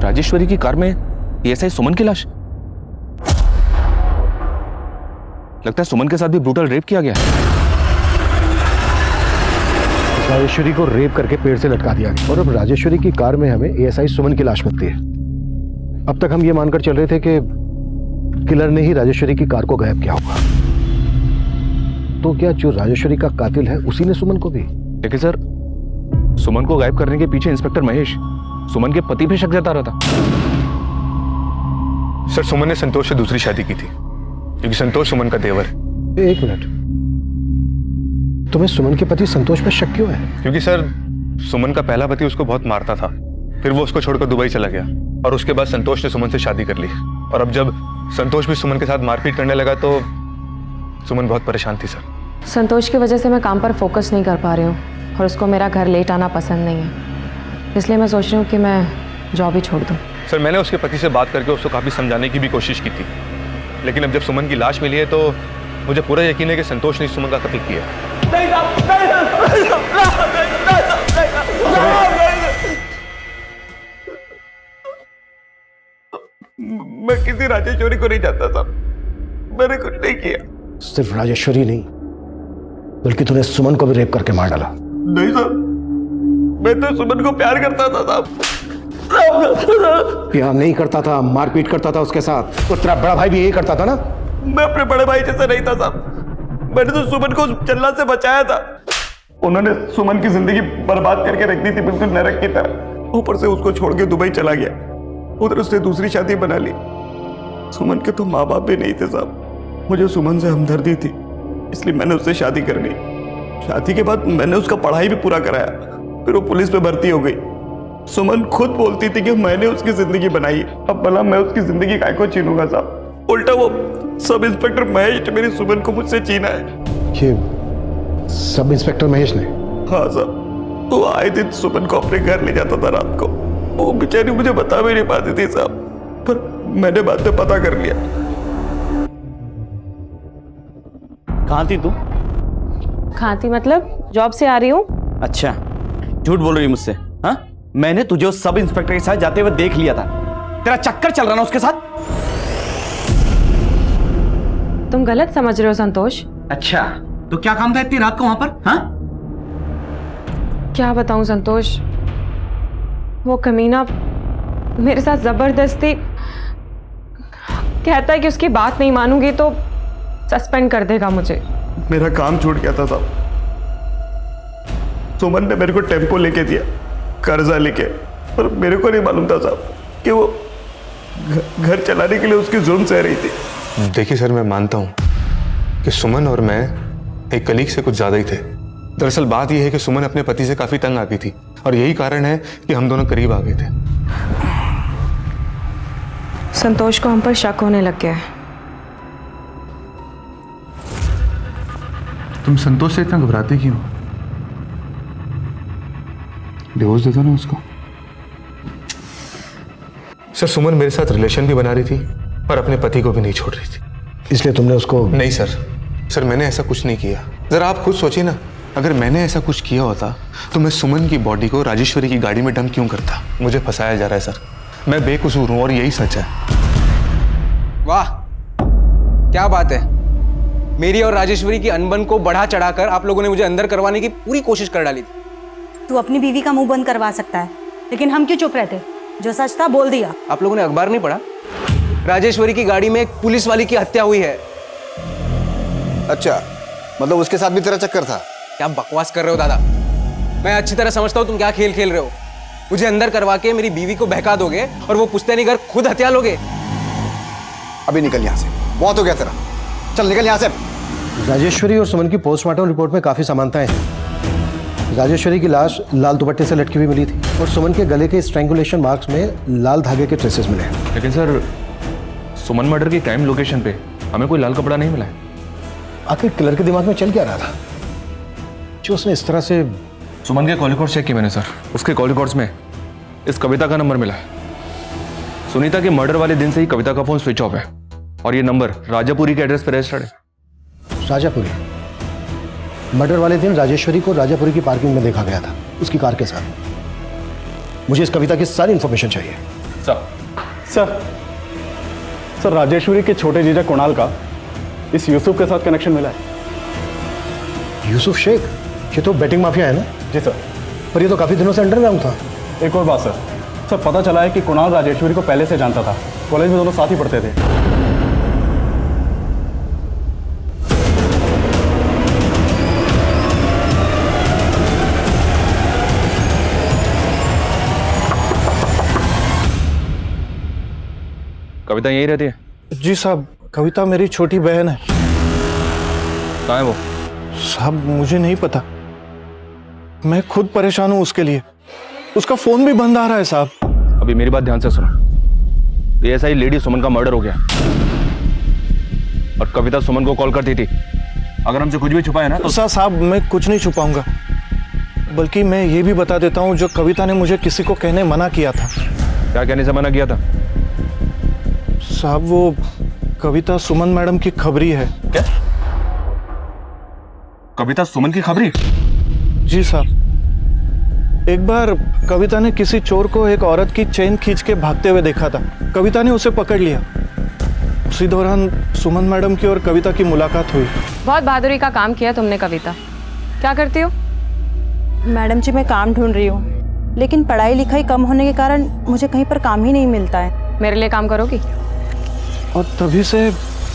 राजेश्वरी की कार में एएसआई सुमन की लाश। लगता है सुमन के साथ भी ब्रूटल रेप किया गया। राजेश्वरी को रेप करके पेड़ से लटका दिया गया। और अब राजेश्वरी की कार में हमें एएसआई सुमन की लाश मिलती है। अब तक हम ये मानकर चल रहे थे कि किलर ने ही राजेश्वरी की कार को गायब किया होगा। तो क्या जो राजेश्वरी का कातिल है उसी ने सुमन को भी? लेकिन सर सुमन को गायब करने के पीछे इंस्पेक्टर महेश सुमन के पति पे शक जता रहा था। सर सुमन ने संतोष से दूसरी शादी की थी क्योंकि संतोष सुमन का देवर है। एक मिनट, तुम्हें सुमन के पति संतोष पर शक क्यों है? क्योंकि सर सुमन का पहला पति उसको बहुत मारता था, फिर वो उसको छोड़कर दुबई चला गया और उसके बाद संतोष ने सुमन से शादी कर ली। और अब जब संतोष भी सुमन के साथ मारपीट करने लगा तो सुमन बहुत परेशान थी। सर संतोष की वजह से मैं काम पर फोकस नहीं कर पा रही हूँ और उसको मेरा घर लेट आना पसंद नहीं है, इसलिए मैं सोच रही हूँ कि मैं जॉब ही छोड़ दूँ। सर मैंने उसके पति से बात करके उसको काफ़ी समझाने की भी कोशिश की थी, लेकिन अब जब सुमन की लाश मिली है तो मुझे पूरा यकीन है कि संतोष ने सुमन का कत्ल किया। मैं किसी राजेश्वरी को नहीं जानता था, मैंने कुछ नहीं किया। सिर्फ राजेश्वरी नहीं बल्कि तूने सुमन को भी रेप करके मार डाला। नहीं सर, मैं तो सुमन को प्यार करता था साहब। प्यार नहीं करता था, मारपीट करता था उसके साथ। तो तेरा बड़ा भाई भी यही करता था ना? मैं अपने बड़े भाई जैसा नहीं था साहब, मैंने तो सुमन को जल्लाद से बचाया था। उन्होंने सुमन की जिंदगी बर्बाद करके रख दी थी, बिल्कुल नरक की तरह। ऊपर से उसको छोड़ के दुबई चला गया, उधर उसने दूसरी शादी बना ली। सुमन के तो माँ बाप भी नहीं थे साहब, मुझे सुमन से हमदर्दी थी इसलिए मैंने उससे शादी कर ली। शादी के बाद मैंने उसका पढ़ाई भी पूरा कराया, फिर वो पुलिस में भर्ती हो गई। सुमन खुद बोलती थी कि मैंने उसकी जिंदगी बनाई है, अब भला मैं उसकी जिंदगी काय को छीनूंगा साहब? उल्टा वो सब इंस्पेक्टर महेश ने मेरी सुमन को मुझसे छीना है। ये सब इंस्पेक्टर महेश ने? हाँ साहब, वो आए दिन सुमन को अपने घर ले जाता था रात को। वो बेचारी मुझे बता भी नहीं पाती थी साहब, पर मैंने बाद में पता कर लिया। कहाँ थी तू? कहाँ थी मतलब? जॉब से आ रही हूँ। अच्छा, झूठ बोल रही है मुझसे? हाँ, मैंने तुझे उस सब इंस्पेक्टर के साथ जाते हुए देख लिया था। तेरा चक्कर चल रहा ना उसके साथ। तुम गलत समझ रहे हो संतोष। अच्छा, तो क्या काम था इतनी रात को वहां पर? हाँ, क्या बताऊं संतोष, वो कमीना मेरे साथ जबरदस्ती कहता है कि उसकी बात नहीं मानूंगी तो सस्पेंड कर देगा मुझे। मेरा काम छूट गया था साहब। सुमन ने मेरे को टेम्पो लेके दिया, कर्जा लेके, पर मेरे को नहीं मालूम था साहब कि वो घर चलाने के लिए उसकी जुर्म सह रही थी। देखिए सर, मैं मानता हूँ कि सुमन और मैं एक कलीग से कुछ ज़्यादा ही थे। दरअसल बात यह है कि सुमन अपने पति से काफ़ी तंग आ गई थी और यही कारण है कि हम दोनों करीब आ गए थे। संतोष को हम पर शक होने लग गया है। तुम संतोष से इतना घबराते क्यों? डिवोर्स दे दो ना उसको। सर, सुमन मेरे साथ रिलेशन भी बना रही थी और अपने पति को भी नहीं छोड़ रही थी। इसलिए तुमने उसको? नहीं सर, मैंने ऐसा कुछ नहीं किया। जरा आप खुद सोचिए ना, अगर मैंने ऐसा कुछ किया होता तो मैं सुमन की बॉडी को राजेश्वरी की गाड़ी में डंप क्यों करता? मुझे फंसाया जा रहा है सर, मैं बेकसूर हूं और यही सच है। वाह, क्या बात है। मेरी और राजेश्वरी की अनबन को बढ़ा चढ़ाकर आप लोगों ने मुझे अंदर करवाने की पूरी कोशिश कर डाली थी। तू अपनी बीवी का मुंह बंद करवा सकता है, लेकिन हम क्यों चुप रहते? जो सच था बोल दिया। आप लोगों ने अखबार नहीं पढ़ा? राजेश्वरी की गाड़ी में एक पुलिस वाली की हत्या हुई है। अच्छा, मतलब उसके साथ भी तेरा चक्कर था? क्या बकवास कर रहे हो दादा? मैं अच्छी तरह समझता हूँ तुम क्या खेल खेल रहे हो। मुझे अंदर करवा के मेरी बीवी को बहका दोगे और वो पुश्तैनी घर खुद हत्या लोगे। अभी निकल यहाँ से, बहुत हो गया तेरा, चल निकल यहाँ से। राजेश्वरी और सुमन की पोस्टमार्टम रिपोर्ट में काफी समानताएं हैं। राजेश्वरी की लाश लाल दुपट्टे से लटकी हुई मिली थी और सुमन के गले के स्ट्रैंगुलेशन मार्क्स में लाल धागे के ट्रेसेस मिले हैं। लेकिन सर, सुमन मर्डर की क्राइम लोकेशन पे हमें कोई लाल कपड़ा नहीं मिला है। आखिर किलर के दिमाग में चल क्या रहा था जो उसने इस तरह से? सुमन के कॉल रिकॉर्ड्स चेक किए मैंने सर, उसके कॉल रिकॉर्ड्स में इस कविता का नंबर मिला है। सुनीता के मर्डर वाले दिन से ही कविता का फोन स्विच ऑफ है और ये नंबर राजापुरी के एड्रेस पर रजिस्टर्ड है। राजापुरी? मर्डर वाले दिन राजेश्वरी को राजापुरी की पार्किंग में देखा गया था उसकी कार के साथ। मुझे इस कविता की सारी इंफॉर्मेशन चाहिए। सर, राजेश्वरी के छोटे जीजा कुणाल का इस यूसुफ के साथ कनेक्शन मिला है। यूसुफ शेख? ये तो बैटिंग माफिया है ना? जी सर। पर ये तो काफी दिनों से अंडरग्राउंड था। एक और बात सर, पता चला है कि कुणाल राजेश्वरी को पहले से जानता था, कॉलेज में दोनों साथ ही पढ़ते थे। कविता यही रहती है? जी साहब, कविता मेरी छोटी बहन है। कहाँ है वो? साहब मुझे नहीं पता, मैं खुद परेशान हूं उसके लिए। उसका फोन भी बंद आ रहा है साहब। अभी मेरी बात ध्यान से सुनो। ये ऐसा ही लेडी सुमन का मर्डर हो गया और कविता सुमन को कॉल करती थी। अगर हमसे कुछ भी छुपाया ना तो साहब मैं कुछ नहीं छुपाऊंगा, बल्कि मैं ये भी बता देता हूं जो कविता ने मुझे किसी को कहने मना किया था। क्या कहने से मना किया था? साहब वो कविता सुमन मैडम की खबरी है। क्या? कविता सुमन की खबरी? जी साहब, एक बार कविता ने किसी चोर को एक औरत की चेन खींच के भागते हुए देखा था। कविता ने उसे पकड़ लिया। उसी दौरान सुमन मैडम की और कविता की मुलाकात हुई। बहुत बहादुरी का काम किया तुमने कविता। क्या करती हो? मैडम जी मैं काम ढूंढ रही हूँ, लेकिन पढ़ाई लिखाई कम होने के कारण मुझे कहीं पर काम ही नहीं मिलता है। मेरे लिए काम करोगी? और तभी से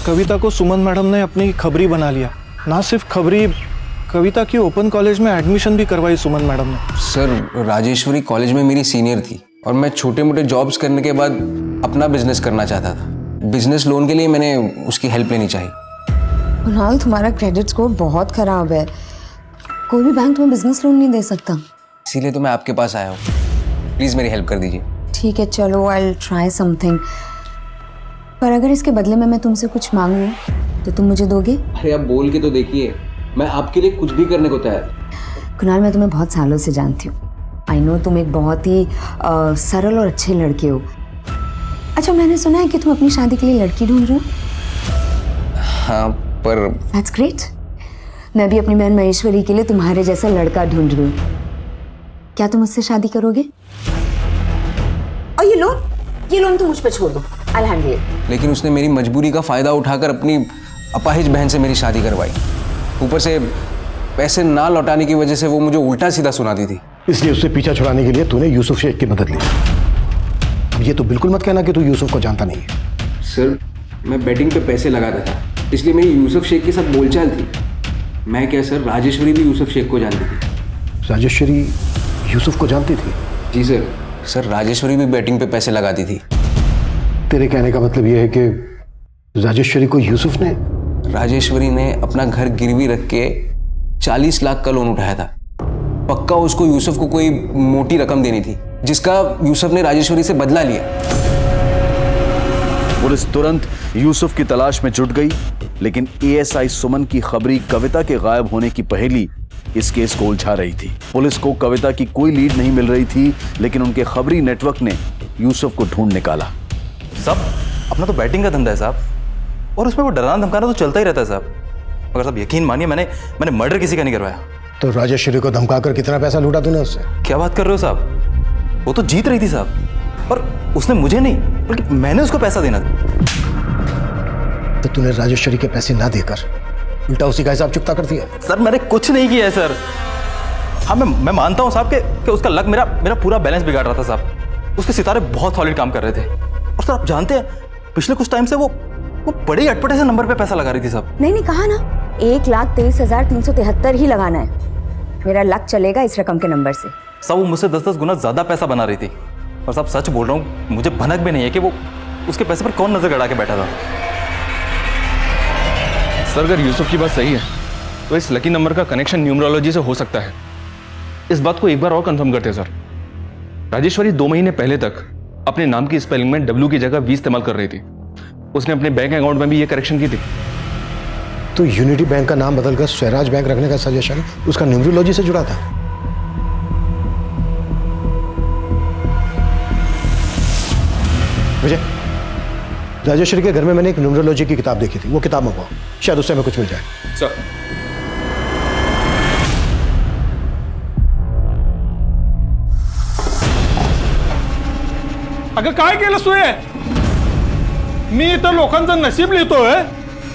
कविता को सुमन मैडम ने अपनी खबरी बना लिया। ना सिर्फ खबरी, कविता की ओपन कॉलेज में एडमिशन भी करवाई सुमन मैडम ने। सर, राजेश्वरी कॉलेज में मेरी सीनियर थी और मैं छोटे मोटे जॉब्स करने के बाद अपना बिजनेस करना चाहता था। बिजनेस लोन के लिए मैंने उसकी हेल्प लेनी चाहिए। कुणाल, तुम्हारा क्रेडिट स्कोर बहुत खराब है। कोई भी बैंक तुम्हें बिजनेस लोन नहीं दे सकता। इसीलिए तो मैं आपके पास आया हूँ, प्लीज़ मेरी हेल्प कर दीजिए। ठीक है चलो, आई विल ट्राई समथिंग, पर अगर इसके बदले में मैं तुमसे कुछ मांगूं तो तुम मुझे दोगे? अरे आप बोल के तो देखिए, मैं आपके लिए कुछ भी करने को तैयार। कुणाल, मैं तुम्हें बहुत सालों से जानती हूँ। आई नो तुम एक बहुत ही सरल और अच्छे लड़के हो। अच्छा, मैंने सुना है कि तुम अपनी शादी के लिए लड़की ढूंढ रहे हो। हाँ पर दैट्स ग्रेट। मैं भी अपनी बहन महेश्वरी के लिए तुम्हारे जैसा लड़का ढूंढ रही हूँ। क्या तुम मुझसे शादी करोगे? और ये लोन तुम मुझ पर छोड़ दो, आई विल हैंडल इट। लेकिन उसने मेरी मजबूरी का फायदा उठाकर अपनी अपाहिज बहन से मेरी शादी करवाई। ऊपर से पैसे ना लौटाने की वजह से वो मुझे उल्टा सीधा सुनाती थी। इसलिए उससे पीछा छुड़ाने के लिए तूने यूसुफ शेख की मदद ली। ये तो बिल्कुल मत कहना कि तू यूसुफ को जानता नहीं है। सर, मैं बैटिंग पे पैसे लगाता था, इसलिए मेरी यूसुफ शेख के साथ बोलचाल थी। मैं क्या सर, राजेश्वरी भी यूसुफ शेख को जानती थी। राजेश्वरी यूसुफ को जानती थी? जी सर। सर, राजेश्वरी भी बैटिंग पे पैसे लगाती थी। तेरे कहने का मतलब यह है कि राजेश्वरी को यूसुफ ने? राजेश्वरी ने अपना घर गिरवी रख के 40 लाख का लोन उठाया था। पक्का उसको यूसुफ को कोई मोटी रकम देनी थी, जिसका यूसुफ ने राजेश्वरी से बदला लिया। पुलिस तुरंत यूसुफ की तलाश में जुट गई, लेकिन एएसआई सुमन की खबरी कविता के गायब होने की पहेली इस केस को उलझा रही थी। पुलिस को कविता की कोई लीड नहीं मिल रही थी, लेकिन उनके खबरी नेटवर्क ने यूसुफ को ढूंढ निकाला। साहब, अपना तो बैटिंग का धंधा है साहब, और उसमें वो डराना धमकाना तो चलता ही रहता है साहब। मगर साहब यकीन मानिए, मैंने मर्डर किसी का नहीं करवाया। तो राजेश्वरी को धमकाकर कितना पैसा लूटा तूने उससे? क्या बात कर रहे हो साहब, वो तो जीत रही थी साहब, और उसने मुझे नहीं बल्कि मैंने उसको पैसा देना था। तो तूने राजेश्वरी के पैसे ना देकर उल्टा उसी का हिसाब चुकता कर दिया? सर, मैंने कुछ नहीं किया है सर। हाँ, मैं मानता हूँ साहब कि उसका लक मेरा पूरा बैलेंस बिगाड़ रहा था साहब। उसके सितारे बहुत सॉलिड काम कर रहे थे, और सर आप जानते हैं पिछले कुछ टाइम से वो बड़े ही अटपटे से नंबर पे पैसा लगा रही थी साहब। नहीं कहा ना, 1,23,373 ही लगाना है। मेरा लक चलेगा इस रकम के नंबर से। साहब, वो मुझसे 10-10 गुना ज्यादा पैसा बना रही थी, और साहब सच बोल रहा हूँ, मुझे भनक भी नहीं है कि वो उसके पैसे पर कौन नजर गड़ा के बैठा था। सर, अगर यूसुफ की बात सही है तो इस लकी नंबर का कनेक्शन न्यूमरोलॉजी से हो सकता है। इस बात को एक बार और कंफर्म करते हैं सर। राजेश्वरी 2 महीने पहले तक अपने नाम की स्पेलिंग में W की जगह V इस्तेमाल कर रही थी। उसने अपने बैंक अकाउंट में भी ये करेक्शन की थी। तो यूनिटी बैंक का नाम बदलकर स्वराज बैंक रखने का सजेशन उसका न्यूमरोलॉजी से जुड़ा था? विजय, राजेश्वरी के घर में मैंने एक न्यूमरोलॉजी की किताब देखी थी, वो किताब मंगवाओ, शायद उससे हमें कुछ मिल जाए। सर, अगं काय केलं सोय? मी इथं लोकांचं नशीब लिहितोय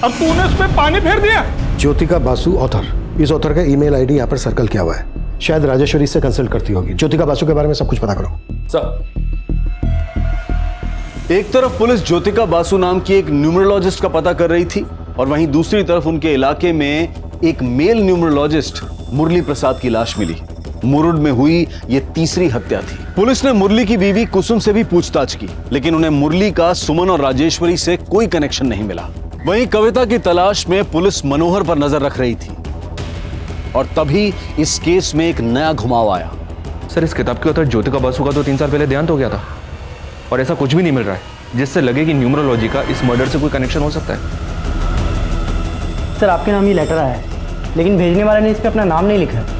और तूने उसमें पानी फेर दिया। ज्योतिका बासु ऑथर, इस ऑथर का ईमेल आईडी यहाँ पर सर्कल किया हुआ है। शायद राजेश्वरी से कंसल्ट करती होगी। ज्योतिका बासु के बारे में सब कुछ पता करो। सर, एक तरफ पुलिस ज्योतिका बासु नाम की एक न्यूमरोलॉजिस्ट का पता कर रही थी, और वहीं दूसरी तरफ उनके इलाके में एक मेल न्यूमरोलॉजिस्ट मुरली प्रसाद की लाश मिली। मुरुड में हुई ये तीसरी हत्या थी। पुलिस ने मुरली की बीवी कुसुम से भी पूछताछ की, लेकिन उन्हें मुरली का सुमन और राजेश्वरी से कोई कनेक्शन नहीं मिला। वहीं कविता की तलाश में पुलिस मनोहर पर नजर रख रही थी, और तभी इस केस में एक नया घुमाव आया। सर, इस किताब के author ज्योतिका बासु का तो 3 साल पहले देहांत हो गया था, और ऐसा कुछ भी नहीं मिल रहा है जिससे लगे कि न्यूमरोलॉजी का इस मर्डर से कोई कनेक्शन हो सकता है। सर, आपके नाम ही लेटर आया है, लेकिन भेजने वाले ने इस पे अपना नाम नहीं लिखा है।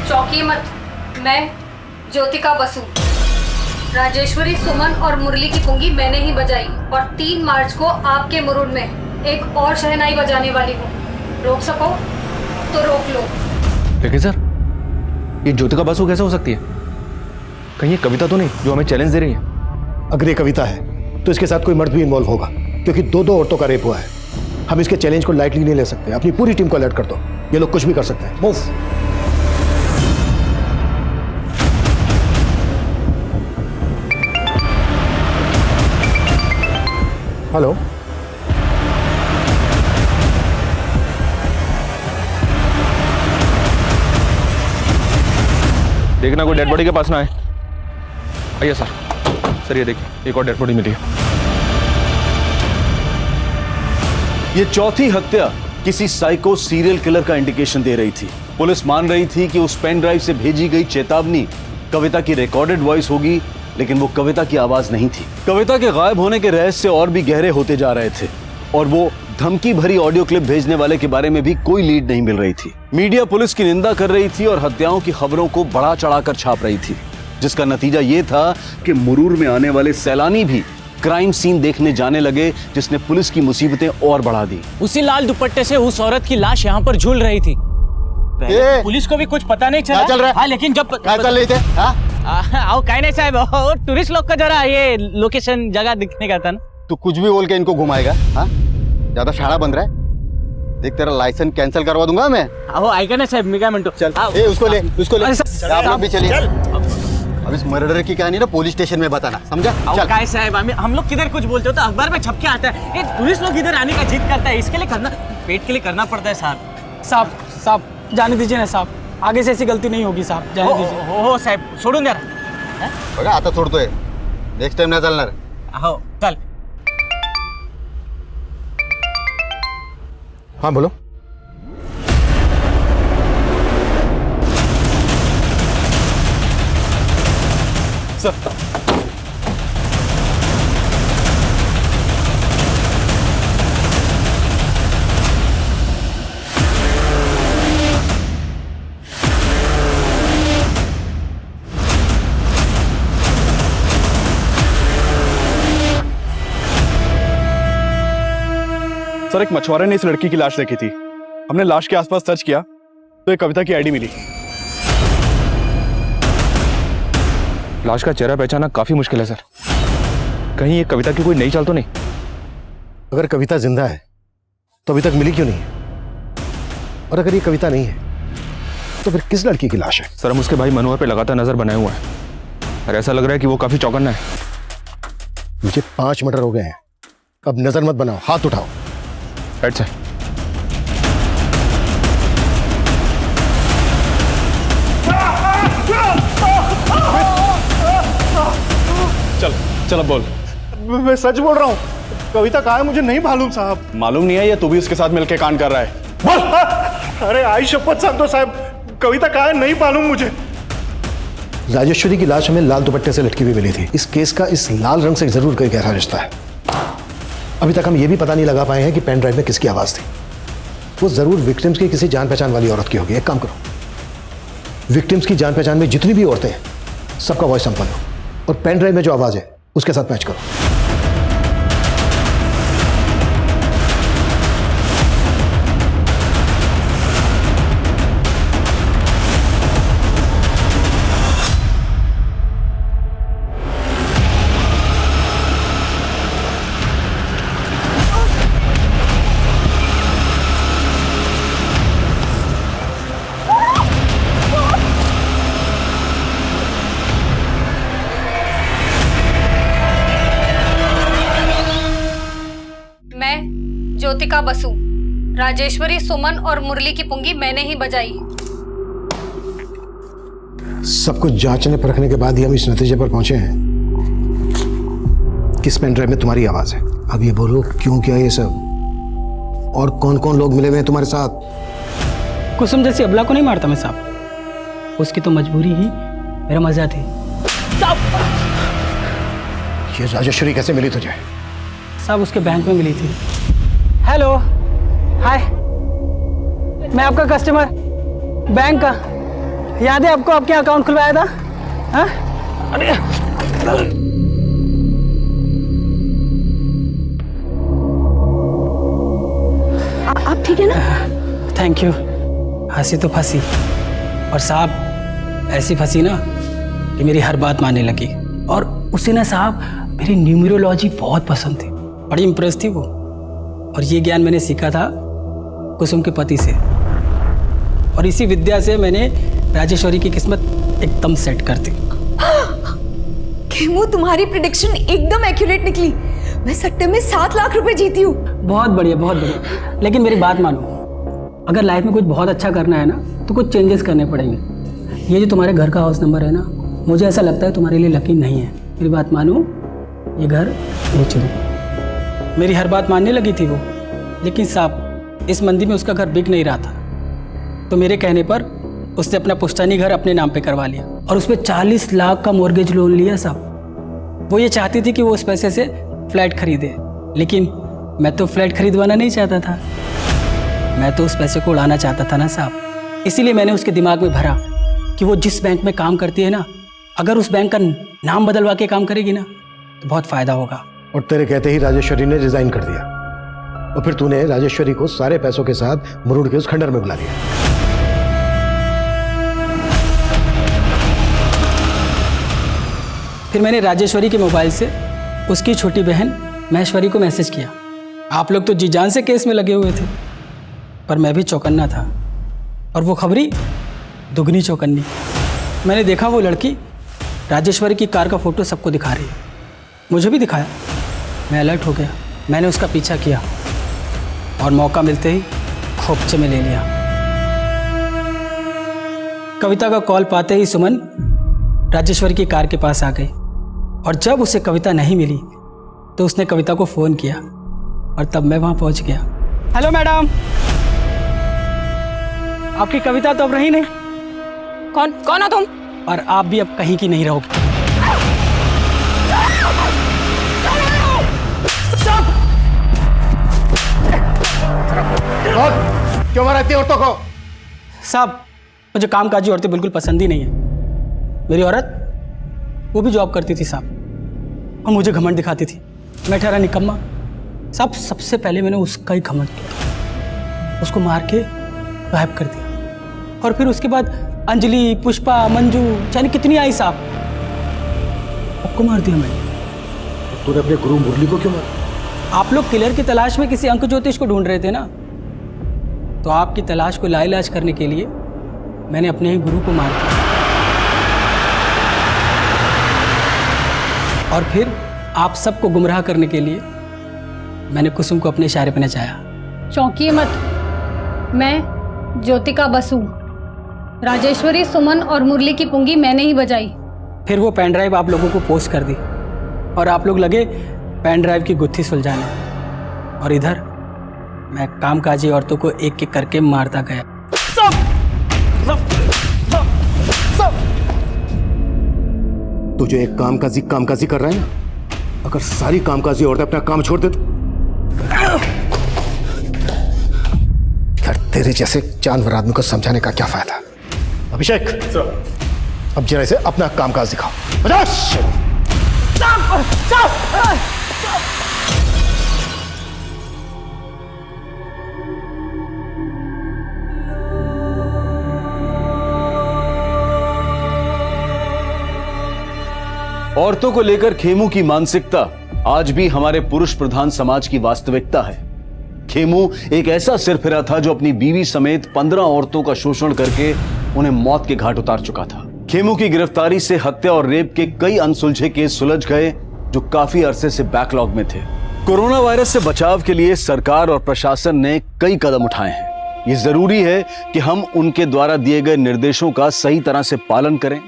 चौंकिए मत, मैं ज्योतिका बसु, राजेश्वरी, सुमन और मुरली की पुंगी मैंने ही बजाई, और 3 मार्च को आपके मुरुड में एक और शहनाई बजाने वाली हूँ। रोक सको तो रोक लो। लेकिन सर, ये ज्योतिका बासु कैसे हो सकती है? कहीं ये कविता तो नहीं जो हमें चैलेंज दे रही है? अगर ये कविता है तो इसके साथ कोई मर्द भी इन्वॉल्व होगा, क्योंकि 2 औरतों का रेप हुआ है। हम इसके चैलेंज को लाइटली नहीं ले सकते। अपनी पूरी टीम को अलर्ट कर दो, ये लोग कुछ भी कर सकते हैं। मूव। हेलो, देखना कोई डेड बॉडी के पास ना आए। आइए सर। सर ये देखिए, एक और डेड बॉडी मिली है। ये चौथी हत्या किसी साइको सीरियल किलर का इंडिकेशन दे रही थी। पुलिस मान रही थी कि उस पेन ड्राइव से भेजी गई चेतावनी कविता की रिकॉर्डेड वॉइस होगी, लेकिन वो कविता की आवाज नहीं थी। कविता के गायब होने के रहस्य और भी गहरे होते जा रहे थे और वो धमकी भरी ऑडियो क्लिप भेजने वाले के बारे में भी कोई लीड नहीं मिल रही थी। मीडिया पुलिस की निंदा कर रही थी और हत्याओं की खबरों को बढ़ा चढ़ाकर छाप रही थी, जिसका नतीजा ये था कि मुरूर में आने वाले सैलानी भी क्राइम सीन देखने जाने लगे, जिसने पुलिस की मुसीबतें और बढ़ा दी। उसी लाल दुपट्टे से उस औरत की लाश यहाँ पर झूल रही थी। पुलिस को भी कुछ पता नहीं चला। चल रहा है? हाँ, लेकिन जब क्या चल रही थे? आओ कहीं नहीं साहब, टूरिस्ट लोग का जरा ये लोकेशन जगह दिखने का था ना। तू कुछ भी बोल के इनको घुमाएगा? हाँ, ज्यादा शाड़ा बन रहा है। देख तेरा लाइसेंस कैंसिल करवा दूंगा मैं। आओ आएगा ना साहब, मिगा मिनटो। चल उसको ले, उसको ले। आप लोग भी चलिए। अब इस मर्डर की कहानी ना पुलिस स्टेशन में बताना, समझा? चल काय साहब, हम लोग किधर कुछ बोलते हो तो अखबार में छप के आता है। ये टूरिस्ट लोग इधर आने का जिद करता है, इसके लिए करना, पेट के लिए करना पड़ता है साहब। साहब जाने दीजिए ना साहब, आगे से ऐसी गलती नहीं होगी साहब, जाने दीजिए। हो साहेब, सोडून द्या ना। बघा आता सोडतोय, नेक्स्ट टाइम नाही चालणार। हो चल। हाँ बोलो। सर सर एक मछुआरे ने इस लड़की की लाश देखी थी। हमने लाश के आसपास सर्च किया तो एक कविता की आईडी मिली। लाश का चेहरा पहचाना काफी मुश्किल है सर। कहीं ये कविता की कोई नई चाल तो नहीं? अगर कविता जिंदा है तो अभी तक मिली क्यों नहीं है? और अगर ये कविता नहीं है तो फिर किस लड़की की लाश है? सर हम उसके भाई मनोहर पे लगातार नजर बनाए हुआ है और ऐसा लग रहा है कि वो काफी चौकन्ना है। मुझे 5 मर्डर हो गए हैं, अब नजर मत बनाओ, हाथ उठाओ। Right sir. चल अब बोल। मैं सच बोल रहा हूँ, कविता कहाँ है मुझे नहीं मालूम साहब। मालूम नहीं है या तू भी उसके साथ मिलके कांड कर रहा है? बोल। अरे आई शपथ सांगतो साहब, कविता कहाँ है नहीं मालूम मुझे। राजेश्वरी की लाश हमें लाल दुपट्टे से लटकी हुई मिली थी। इस केस का इस लाल रंग से जरूर कोई गहरा रिश्ता है। अभी तक हम ये भी पता नहीं लगा पाए हैं कि पेन ड्राइव में किसकी आवाज थी। वो जरूर विक्टिम्स की किसी जान पहचान वाली औरत की होगी। एक काम करो, विक्टिम्स की जान पहचान में जितनी भी औरतें हैं सबका वॉइस सैंपल लो और पेन ड्राइव में जो आवाज है उसके साथ मैच करो। ज्योतिका बसु, राजेश्वरी, सुमन और मुरली की पुंगी मैंने ही बजाई। सब कुछ जांचने परखने के बाद ही हम इस नतीजे पर पहुंचे हैं किस पेन ड्राइव में तुम्हारी आवाज है। अब ये बोलो क्यों किया ये सब, और कौन कौन लोग मिले हुए हैं तुम्हारे साथ? कुसुम जैसी अबला को नहीं मारता मैं साहब, उसकी तो मजबूरी ही मेरा मजा थी। ये राजेश्वरी कैसे मिली तुझे? साहब उसके बैंक में मिली थी। हेलो, हाय, मैं आपका कस्टमर बैंक का, याद है आपको? आपके अकाउंट खुलवाया था। हाँ? अरे आप ठीक है ना? Thank you. हंसी तो फंसी, और साहब ऐसी फंसी ना कि मेरी हर बात मानने लगी। और उसे ना साहब मेरी न्यूमरोलॉजी बहुत पसंद थी, बड़ी इम्प्रेस थी वो। और ये ज्ञान मैंने सीखा था कुसुम के पति से, और इसी विद्या से मैंने राजेश्वरी की किस्मत एकदम सेट कर दी। केमू, तुम्हारी प्रेडिक्शन एकदम एक्यूरेट निकली। मैं सट्टे में 7 लाख रुपए जीती हूँ। बहुत बढ़िया, बहुत बढ़िया। लेकिन मेरी बात मानो, अगर लाइफ में कुछ बहुत अच्छा करना है ना तो कुछ चेंजेस करने पड़ेंगे। ये जो तुम्हारे घर का हाउस नंबर है ना, मुझे ऐसा लगता है तुम्हारे लिए लकी नहीं है। मेरी बात मानो, ये घर बेच दो। मेरी हर बात मानने लगी थी वो, लेकिन साहब इस मंदी में उसका घर बिक नहीं रहा था, तो मेरे कहने पर उसने अपना पुश्तैनी घर अपने नाम पे करवा लिया और उसमें 40 लाख का मॉर्गेज लोन लिया साहब। वो ये चाहती थी कि वो उस पैसे से फ्लैट खरीदे, लेकिन मैं तो फ्लैट खरीदवाना नहीं चाहता था, मैं तो उस पैसे को उड़ाना चाहता था ना साहब। इसीलिए मैंने उसके दिमाग में भरा कि वो जिस बैंक में काम करती है ना, अगर उस बैंक का नाम बदलवा के काम करेगी ना तो बहुत फायदा होगा। और तेरे कहते ही राजेश्वरी ने रिजाइन कर दिया, और फिर तूने राजेश्वरी को सारे पैसों के साथ मुरुड़ के उस खंडर में बुला लिया। फिर मैंने राजेश्वरी के मोबाइल से उसकी छोटी बहन महेश्वरी को मैसेज किया। आप लोग तो जी जान से केस में लगे हुए थे, पर मैं भी चौकन्ना था, और वो खबरी दुगनी चौकन्नी। मैंने देखा वो लड़की राजेश्वरी की कार का फोटो सबको दिखा रही है, मुझे भी दिखाया। मैं अलर्ट हो गया, मैंने उसका पीछा किया और मौका मिलते ही खोपचे में ले लिया। कविता का कॉल पाते ही सुमन राजेश्वरी की कार के पास आ गई, और जब उसे कविता नहीं मिली तो उसने कविता को फ़ोन किया, और तब मैं वहाँ पहुँच गया। हेलो मैडम, आपकी कविता तो अब रही नहीं। कौन हो तुम? और आप भी अब कहीं की नहीं रहोगे। क्यों मारा इतनी औरतों को? साहब मुझे कामकाजी औरतें बिल्कुल पसंद ही नहीं है। मेरी औरत वो भी जॉब करती थी साहब, और मुझे घमंड दिखाती थी। मैं ठहरा निकम्मा साहब। सबसे पहले मैंने उसका ही घमंड किया, उसको मार के गायब कर दिया, और फिर उसके बाद अंजलि, पुष्पा, मंजू, जाने कितनी आई साहब, सबको मार दिया मैंने। तूने अपने गुरु मुरली को क्यों मारा? आप लोग किलर की तलाश में किसी अंक ज्योतिष को ढूंढ रहे थे ना, तो आपकी तलाश को लाइलाज करने के लिए मैंने अपने ही गुरु को मार दिया, और फिर आप सबको गुमराह करने के लिए मैंने कुसुम को अपने इशारे पर नचाया। चौंकिए मत, मैं ज्योतिका बसु। राजेश्वरी, सुमन और मुरली की पुंगी मैंने ही बजाई। फिर वो पेन ड्राइव आप लोगों को पोस्ट कर दी, और आप लोग लगे पेन ड्राइव की गुत्थी सुलझाने, और इधर मैं कामकाजी औरतों को एक एक करके मारता गया। तू जो एक कामकाजी कर रहा है ना, अगर सारी कामकाजी औरतें अपना काम छोड़ दे तो यार तेरे जैसे जानवर आदमी को समझाने का क्या फायदा। अभिषेक अब जरा इसे अपना कामकाज दिखाओ। औरतों को लेकर खेमू की मानसिकता आज भी हमारे पुरुष प्रधान समाज की वास्तविकता है। खेमू एक ऐसा सिरफिरा था जो अपनी बीवी समेत 15 औरतों का शोषण करके उन्हें मौत के घाट उतार चुका था। खेमू की गिरफ्तारी से हत्या और रेप के कई अनसुलझे केस सुलझ गए जो काफी अरसे से बैकलॉग में थे। कोरोना वायरस से बचाव के लिए सरकार और प्रशासन ने कई कदम उठाए हैं। ये जरूरी है कि हम उनके द्वारा दिए गए निर्देशों का सही तरह से पालन करें,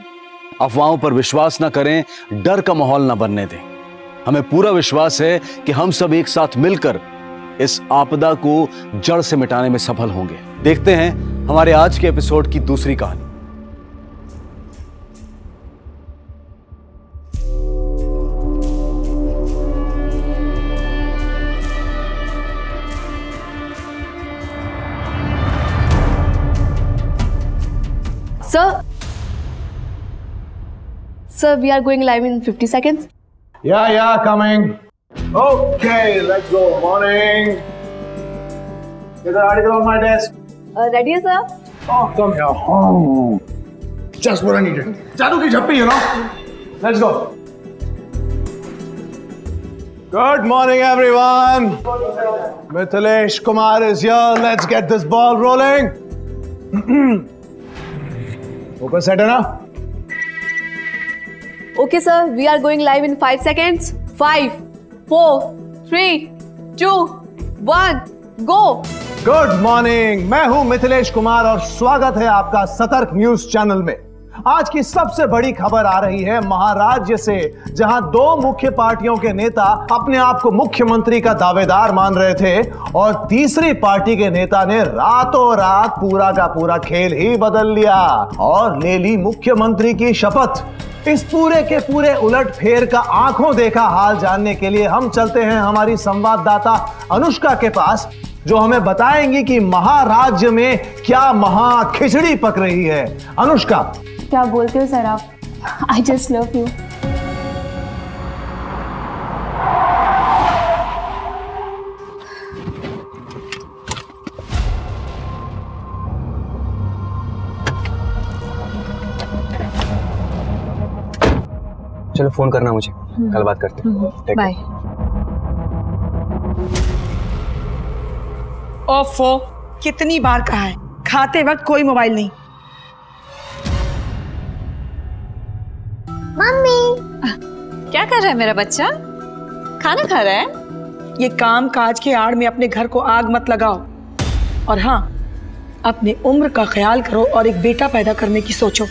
अफवाहों पर विश्वास न करें, डर का माहौल न बनने दें। हमें पूरा विश्वास है कि हम सब एक साथ मिलकर इस आपदा को जड़ से मिटाने में सफल होंगे। देखते हैं हमारे आज के एपिसोड की दूसरी कहानी। Sir, we are going live in 50 seconds. Yeah, coming. Okay, let's go. Morning. There's an article on my desk. Ready, sir? Oh, come here. Oh. Just what I needed. Jadoo ki chappi, you know. Let's go. Good morning, everyone. Mithilesh Kumar is here. Let's get this ball rolling. Focus set है ना? Okay, sir. We are going live in 5 seconds. 5, 4, 3, 2, 1, go. Good morning, मैं हूं मिथिलेश कुमार और स्वागत है आपका सतर्क news channel में। आज की सबसे बड़ी खबर आ रही है महाराज्य से, जहां दो मुख्य पार्टियों के नेता अपने आप को मुख्यमंत्री का दावेदार मान रहे थे और तीसरी पार्टी के नेता ने रातों रात पूरा का पूरा खेल ही बदल लिया और ले ली मुख्यमंत्री की शपथ। इस पूरे के पूरे उलटफेर का आंखों देखा हाल जानने के लिए हम चलते हैं हमारी संवाददाता अनुष्का के पास, जो हमें बताएंगी कि महाराज्य में क्या महा खिचड़ी पक रही है। अनुष्का, क्या बोलते हो सर आप? I just love you. चलो फोन करना मुझे, कल बात करते हैं। बाय। ओफो, कितनी बार कहा है खाते वक्त कोई मोबाइल नहीं। मम्मी, क्या कर रहा है मेरा बच्चा? खाना खा रहा है? ये काम काज के आड़ में अपने घर को आग मत लगाओ, और हाँ, अपने उम्र का ख्याल करो और एक बेटा पैदा करने की सोचो।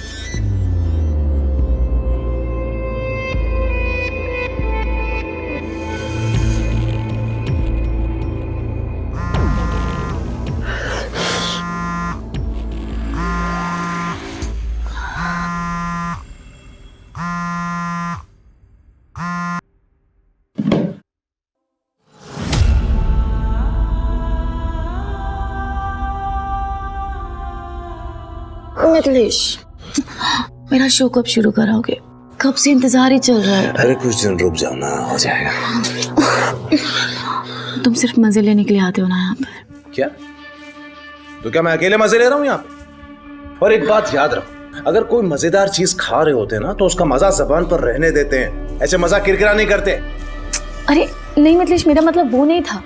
मिथिलेश, मेरा शो कब शुरू कराओगे? कब से इंतजार ही चल रहा है। अरे कुछ दिन रुक जाओ ना, हो जाएगा। तुम सिर्फ मजे लेने के लिए आते हो ना यहाँ पर? क्या? तो क्या मैं अकेले मजे ले रहा हूँ यहाँ पे? और एक बात याद रखो, अगर कोई मजेदार चीज खा रहे होते ना तो उसका मजा जबान पर रहने देते हैं, ऐसे मजा किरकिरा नहीं करते। अरे नहीं मिथिलेश, मेरा मतलब वो नहीं था।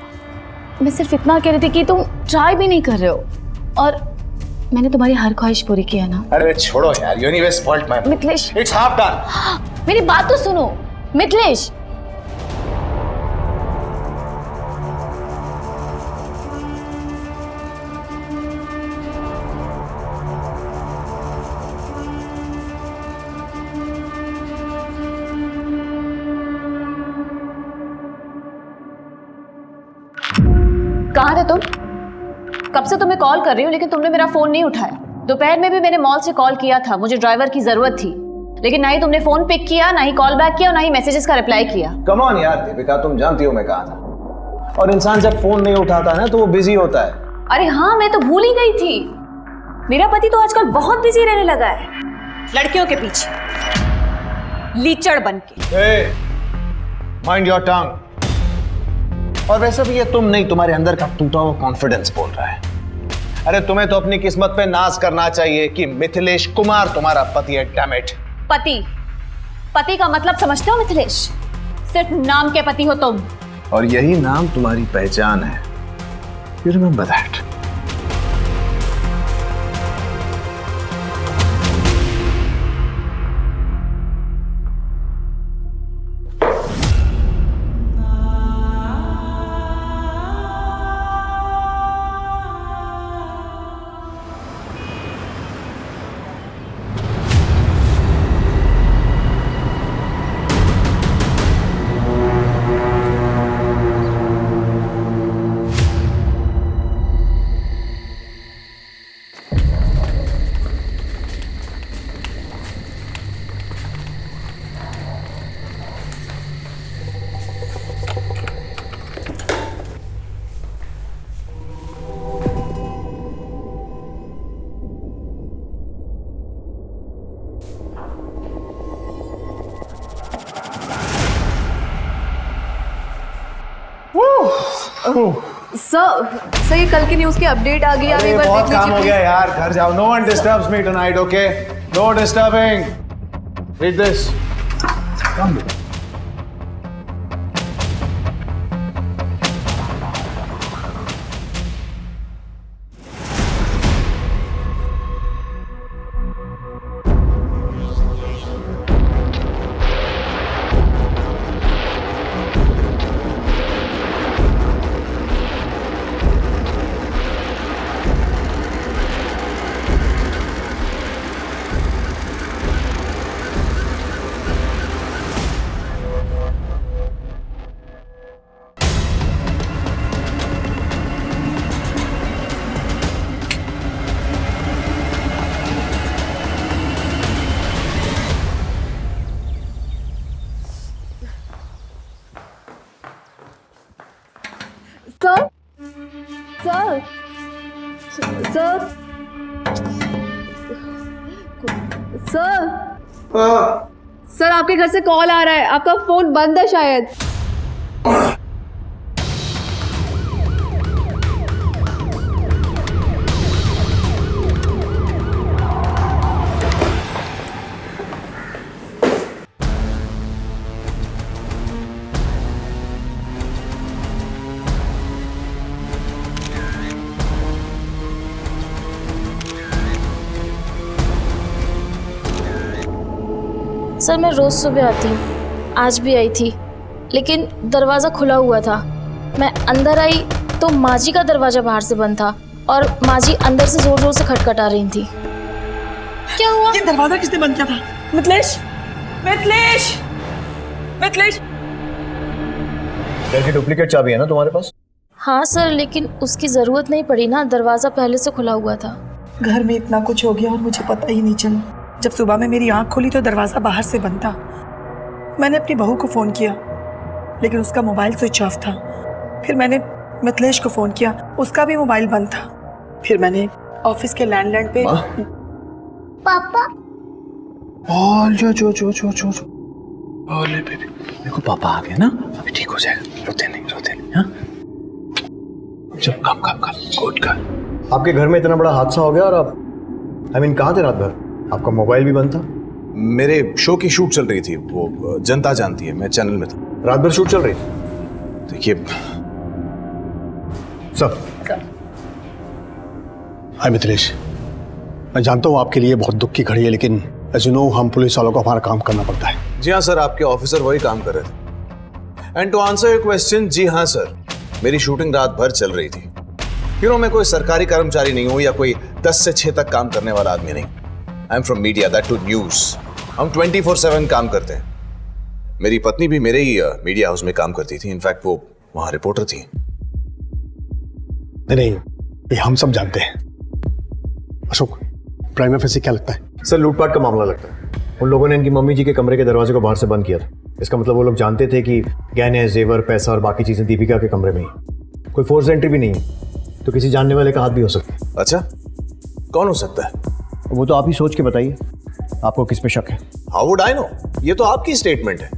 मैं सिर्फ इतना कह रही थी कि तुम ट्राई भी नहीं कर रहे हो और मैंने तुम्हारी हर ख्वाहिश पूरी की है ना। अरे छोड़ो यार, you anyway spoilt my mood. Mithilesh, It's half done. मेरी बात तो सुनो मिथिलेश। कहाँ थे तुम? कब से तुम्हें कॉल कर रही हूँ लेकिन तुमने मेरा फोन नहीं उठाया। दोपहर में भी मैंने मॉल से कॉल किया था, मुझे ड्राइवर की जरूरत थी, लेकिन ना ही तुमने फोन पिक किया, ना ही कॉल बैक किया और ना ही मैसेजेस का रिप्लाई किया। कम ऑन यार दीपिका, तुम जानती हो मैं कहाँ था। और इंसान जब फोन नहीं उठाता ना तो वो बिजी होता है। अरे हाँ, मैं तो भूल ही गई थी। मेरा पति तो आजकल बहुत बिजी रहने लगा है, लड़कियों के पीछे लीचड़ बन के। Mind your tongue. और वैसे भी ये तुम नहीं, तुम्हारे अंदर का टूटा हुआ कॉन्फिडेंस बोल रहा है। अरे तुम्हें तो अपनी किस्मत पे नाज करना चाहिए कि मिथिलेश कुमार तुम्हारा पति है। Damn it. पति का मतलब समझते हो मिथिलेश? सिर्फ नाम के पति हो तुम। और यही नाम तुम्हारी पहचान है। You remember that. सर ये कल की न्यूज़ की अपडेट आ गई, आप एक बार देख लीजिए। काम हो गया यार, घर जाओ। No one disturbs me tonight, okay? No disturbing. Read this. Come. Sir sir sir sir sir आपके घर से कॉल आ रहा है, आपका फोन बंद है शायद। सर मैं रोज़ सुबह आती हूँ, आज भी आई थी, लेकिन दरवाज़ा खुला हुआ था। मैं अंदर आई तो माँ जी का दरवाज़ा बाहर से बंद था और माँ जी अंदर से ज़ोर ज़ोर से खटखटा रही थी। क्या हुआ? ये दरवाज़ा किसने बंद किया था? मिथिलेश, मिथिलेश, मिथिलेश। घर की डुप्लीकेट चाबी है ना तुम्हारे पास? हाँ सर, लेकिन उसकी ज़रूरत नहीं पड़ी ना, दरवाज़ा पहले से खुला हुआ था। घर में इतना कुछ हो गया और मुझे पता ही नहीं चला। जब सुबह में मेरी आंख खुली तो दरवाज़ा बाहर से बंद था। मैंने अपनी बहू को फ़ोन किया लेकिन उसका मोबाइल स्विच ऑफ था। फिर मैंने मिथिलेश को फ़ोन किया, उसका भी मोबाइल बंद था। फिर मैंने ऑफिस के लैंडलाइन पे पापा ओले बेबी, देखो पापा आ गए ना, अभी ठीक हो जाएगा, रोते नहीं हाँ? चल कम गुड कर। आपके घर में इतना बड़ा हादसा हो गया और आप कहाँ थे रात भर? आपका मोबाइल भी बंद था? मेरे शो की शूट चल रही थी, वो जनता जानती है, मैं चैनल में था। रात भर शूट चल रही? देखिए सब हाय मिथिलेश, मैं जानता हूँ आपके लिए बहुत दुख की घड़ी है, लेकिन एज यू नो हम पुलिस वालों को हमारा काम करना पड़ता है। जी हाँ सर, आपके ऑफिसर वही काम कर रहे थे। And to answer your question, जी हाँ सर, मेरी शूटिंग रात भर चल रही थी। मैं कोई सरकारी कर्मचारी नहीं हूँ या कोई 10 से 6 तक काम करने वाला आदमी नहीं। I am from media, that too news. हम 24/7 काम करते हैं। मेरी पत्नी भी मेरे ही मीडिया हाउस में काम करती थी, इनफैक्ट वो वहां रिपोर्टर थी। नहीं, ये हम सब जानते हैं। अशोक, प्राइमा फेसी क्या लगता है? सर लूटपाट का मामला लगता है। उन लोगों ने इनकी मम्मी जी के कमरे के दरवाजे को बाहर से बंद किया था। इसका मतलब वो लोग जानते थे कि गहने, जेवर, पैसा और बाकी चीजें दीपिका के कमरे में ही। कोई फोर्स एंट्री भी नहीं है, तो किसी जानने वाले का हाथ भी हो सकता है। अच्छा, कौन हो सकता है? वो तो आप ही सोच के बताइए, आपको किस पे शक है? How would I know? ये तो आपकी स्टेटमेंट है।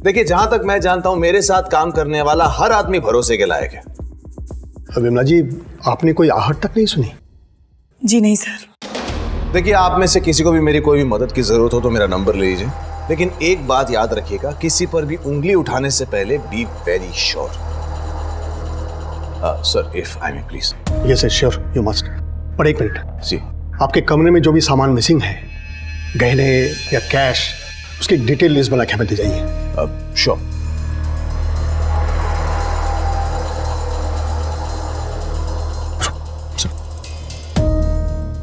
देखिए, जहां तक मैं जानता हूं, मेरे साथ काम करने वाला हर आदमी भरोसे के लायक है। विमला जी, आपने कोई आहट तक नहीं सुनी? जी नहीं सर। देखिए, आप में से किसी को भी मेरी कोई भी मदद की जरूरत हो तो मेरा नंबर ले लीजिए, लेकिन एक बात याद रखिएगा, किसी पर भी उंगली उठाने से पहले be very sure. Sir, if I may please. Yes sure, you must. पर एक मिनट जी, आपके कमरे में जो भी सामान मिसिंग है, गहने या कैश, उसकी डिटेल लिस्ट बना के हमें दे जाइए। श्योर।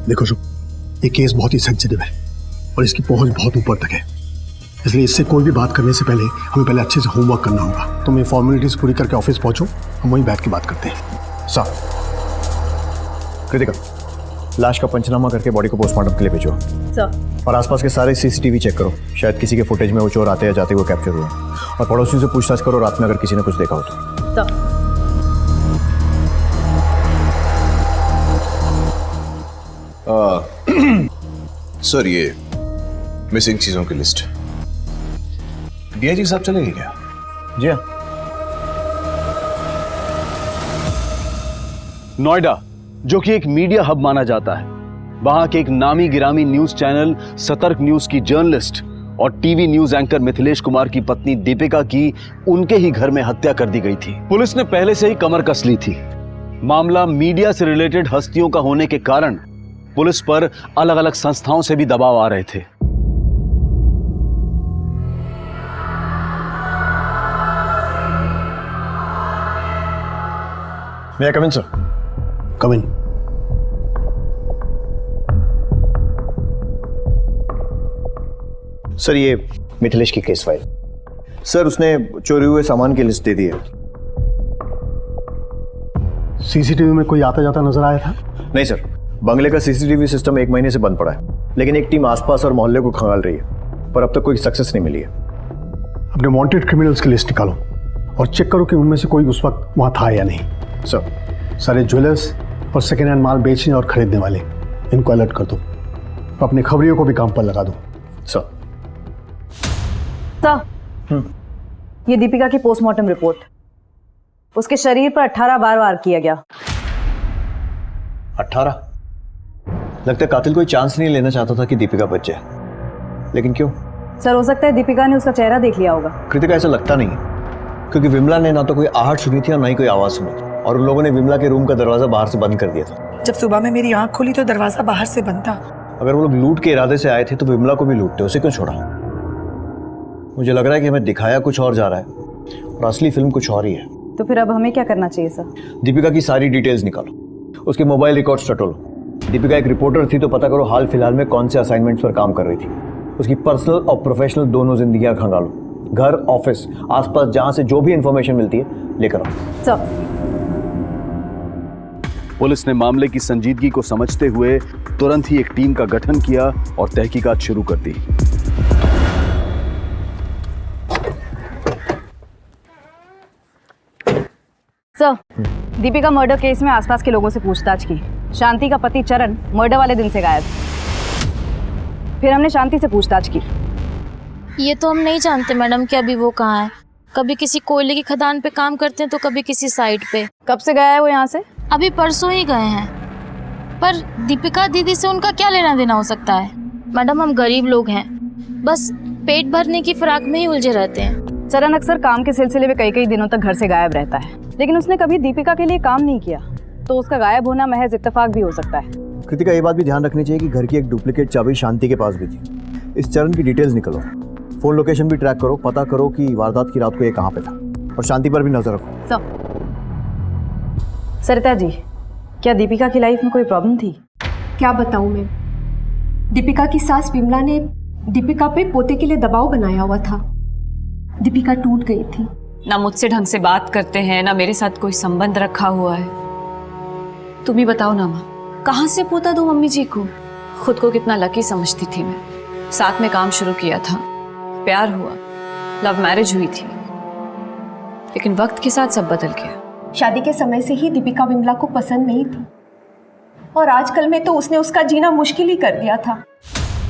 देखो शुभ, ये केस बहुत ही सेंसिटिव है और इसकी पहुंच बहुत ऊपर तक है, इसलिए इससे कोई भी बात करने से पहले हमें पहले अच्छे से होमवर्क करना होगा। तुम ये फॉर्मेलिटीज पूरी करके ऑफिस पहुंचो, हम वहीं बैठ के बात करते हैं। साहब, कृतिका, लाश का पंचनामा करके बॉडी को पोस्टमार्टम के लिए भेजो। और आसपास के सारे सीसीटीवी चेक करो, शायद किसी के फुटेज में वो चोर आते या जाते हुए कैप्चर हुए। और पड़ोसियों से पूछताछ करो रात में अगर किसी ने कुछ देखा हो तो। सर, ये मिसिंग चीजों की लिस्ट। डीआईजी साहब चलेंगे क्या? जी हाँ। नोएडा, जो कि एक मीडिया हब माना जाता है, वहां के एक नामी गिरामी न्यूज चैनल सतर्क न्यूज की जर्नलिस्ट और TV news anchor Mithilesh Kumar की पत्नी दीपिका की उनके ही घर में हत्या कर दी गई थी। पुलिस ने पहले से ही कमर कस ली थी। मामला मीडिया से रिलेटेड हस्तियों का होने के कारण पुलिस पर अलग अलग संस्थाओं से भी दबाव आ रहे थे। May I come in, sir? Come in. Sir, ये मिथिलेश की केस फाइल। सर, उसने चोरी हुए सामान की लिस्ट दे दी है। सीसीटीवी में कोई आता जाता नजर आया था? नहीं सर, बंगले का सीसीटीवी सिस्टम 1 महीने से बंद पड़ा है, लेकिन एक टीम आसपास और मोहल्ले को खंगाल रही है, पर अब तक कोई सक्सेस नहीं मिली है। अपने वांटेड क्रिमिनल्स की लिस्ट निकालो और चेक करो कि उनमें से कोई उस वक्त वहां था या नहीं। सर, सारे ज्वेलर्स और सेकेंड हैंड माल बेचने और खरीदने वाले इनको अलर्ट कर दो। अपने खबरियों को भी काम पर लगा दो। सर। सर, ये दीपिका की पोस्टमार्टम रिपोर्ट। उसके शरीर पर 18 बार वार किया गया। 18? लगता है कातिल कोई चांस नहीं लेना चाहता था कि दीपिका बच जाए, लेकिन क्यों? सर, हो सकता है दीपिका ने उसका चेहरा देख लिया होगा। कृतिका, ऐसा लगता नहीं है, क्योंकि विमला ने ना तो कोई आहट सुनी थी और ना ही कोई आवाज सुनी थी, और उन लोगों ने विमला के रूम का दरवाजा बाहर से बंद कर दिया था। जब सुबह में मेरी आंख खुली तो दरवाजा बाहर से बंद था। अगर वो लोग लूट के इरादे से आए थे तो विमला को भी लूटते, उसे क्यों छोड़ा? मुझे लग रहा है कि हमें दिखाया कुछ और जा रहा है और असली फिल्म कुछ और ही है। तो फिर अब हमें क्या करना चाहिए सर? दीपिका की सारी डिटेल्स निकालो, उसके मोबाइल रिकॉर्ड्स टटोलो। दीपिका एक रिपोर्टर थी तो पता करो हाल फिलहाल में कौन से असाइनमेंट्स पर काम कर रही थी। उसकी पर्सनल और प्रोफेशनल दोनों जिंदगियां खंगालो। घर, ऑफिस, आसपास जहां से जो भी इंफॉर्मेशन मिलती है लेकर आओ। सर। पुलिस ने मामले की संजीदगी को समझते हुए तुरंत ही एक टीम का गठन किया और तहकीकात शुरू कर दी। सर, दीपिका मर्डर केस में आसपास के लोगों से पूछताछ की। शांति का पति चरण मर्डर वाले दिन से गायब। फिर हमने शांति से पूछताछ की। ये तो हम नहीं जानते मैडम कि अभी वो कहाँ है। कभी किसी कोयले की खदान पे काम करते हैं तो कभी किसी साइट पे। कब से गया है वो यहाँ से? अभी परसों ही गए हैं। पर दीपिका दीदी से उनका क्या लेना देना हो सकता है? मैडम, हम गरीब लोग हैं, बस पेट भरने की फिराक में ही उलझे रहते हैं। चरण अक्सर काम के सिलसिले में कई दिनों तक घर से गायब रहता है, लेकिन उसने कभी दीपिका के लिए काम नहीं किया, तो उसका गायब होना महज इत्तेफाक भी हो सकता है। कृतिका, ये बात भी ध्यान रखनी चाहिए कि घर की एक डुप्लीकेट चाबी शांति के पास भी थी। इस चरण की डिटेल्स निकलो, फोन लोकेशन भी ट्रैक करो, पता करो कि वारदात की रात को ये कहाँ पे था, और शांति पर भी नजर रखो। सरिता जी, क्या दीपिका की लाइफ में कोई प्रॉब्लम थी? क्या बताऊं मैं? दीपिका की सास विमला ने दीपिका पे पोते के लिए दबाव बनाया हुआ था। दीपिका टूट गई थी। ना मुझसे ढंग से बात करते हैं, ना मेरे साथ कोई संबंध रखा हुआ है। तुम ही बताओ ना माँ, कहाँ से पोता दो मम्मी जी को? खुद को कितना लकी समझती थी मैं। साथ में काम शुरू किया था, प्यार हुआ, लव मैरिज हुई थी, लेकिन वक्त के साथ सब बदल गया। शादी के समय से ही दीपिका विमला को पसंद नहीं थी, और आजकल में तो उसने उसका जीना मुश्किल ही कर दिया था।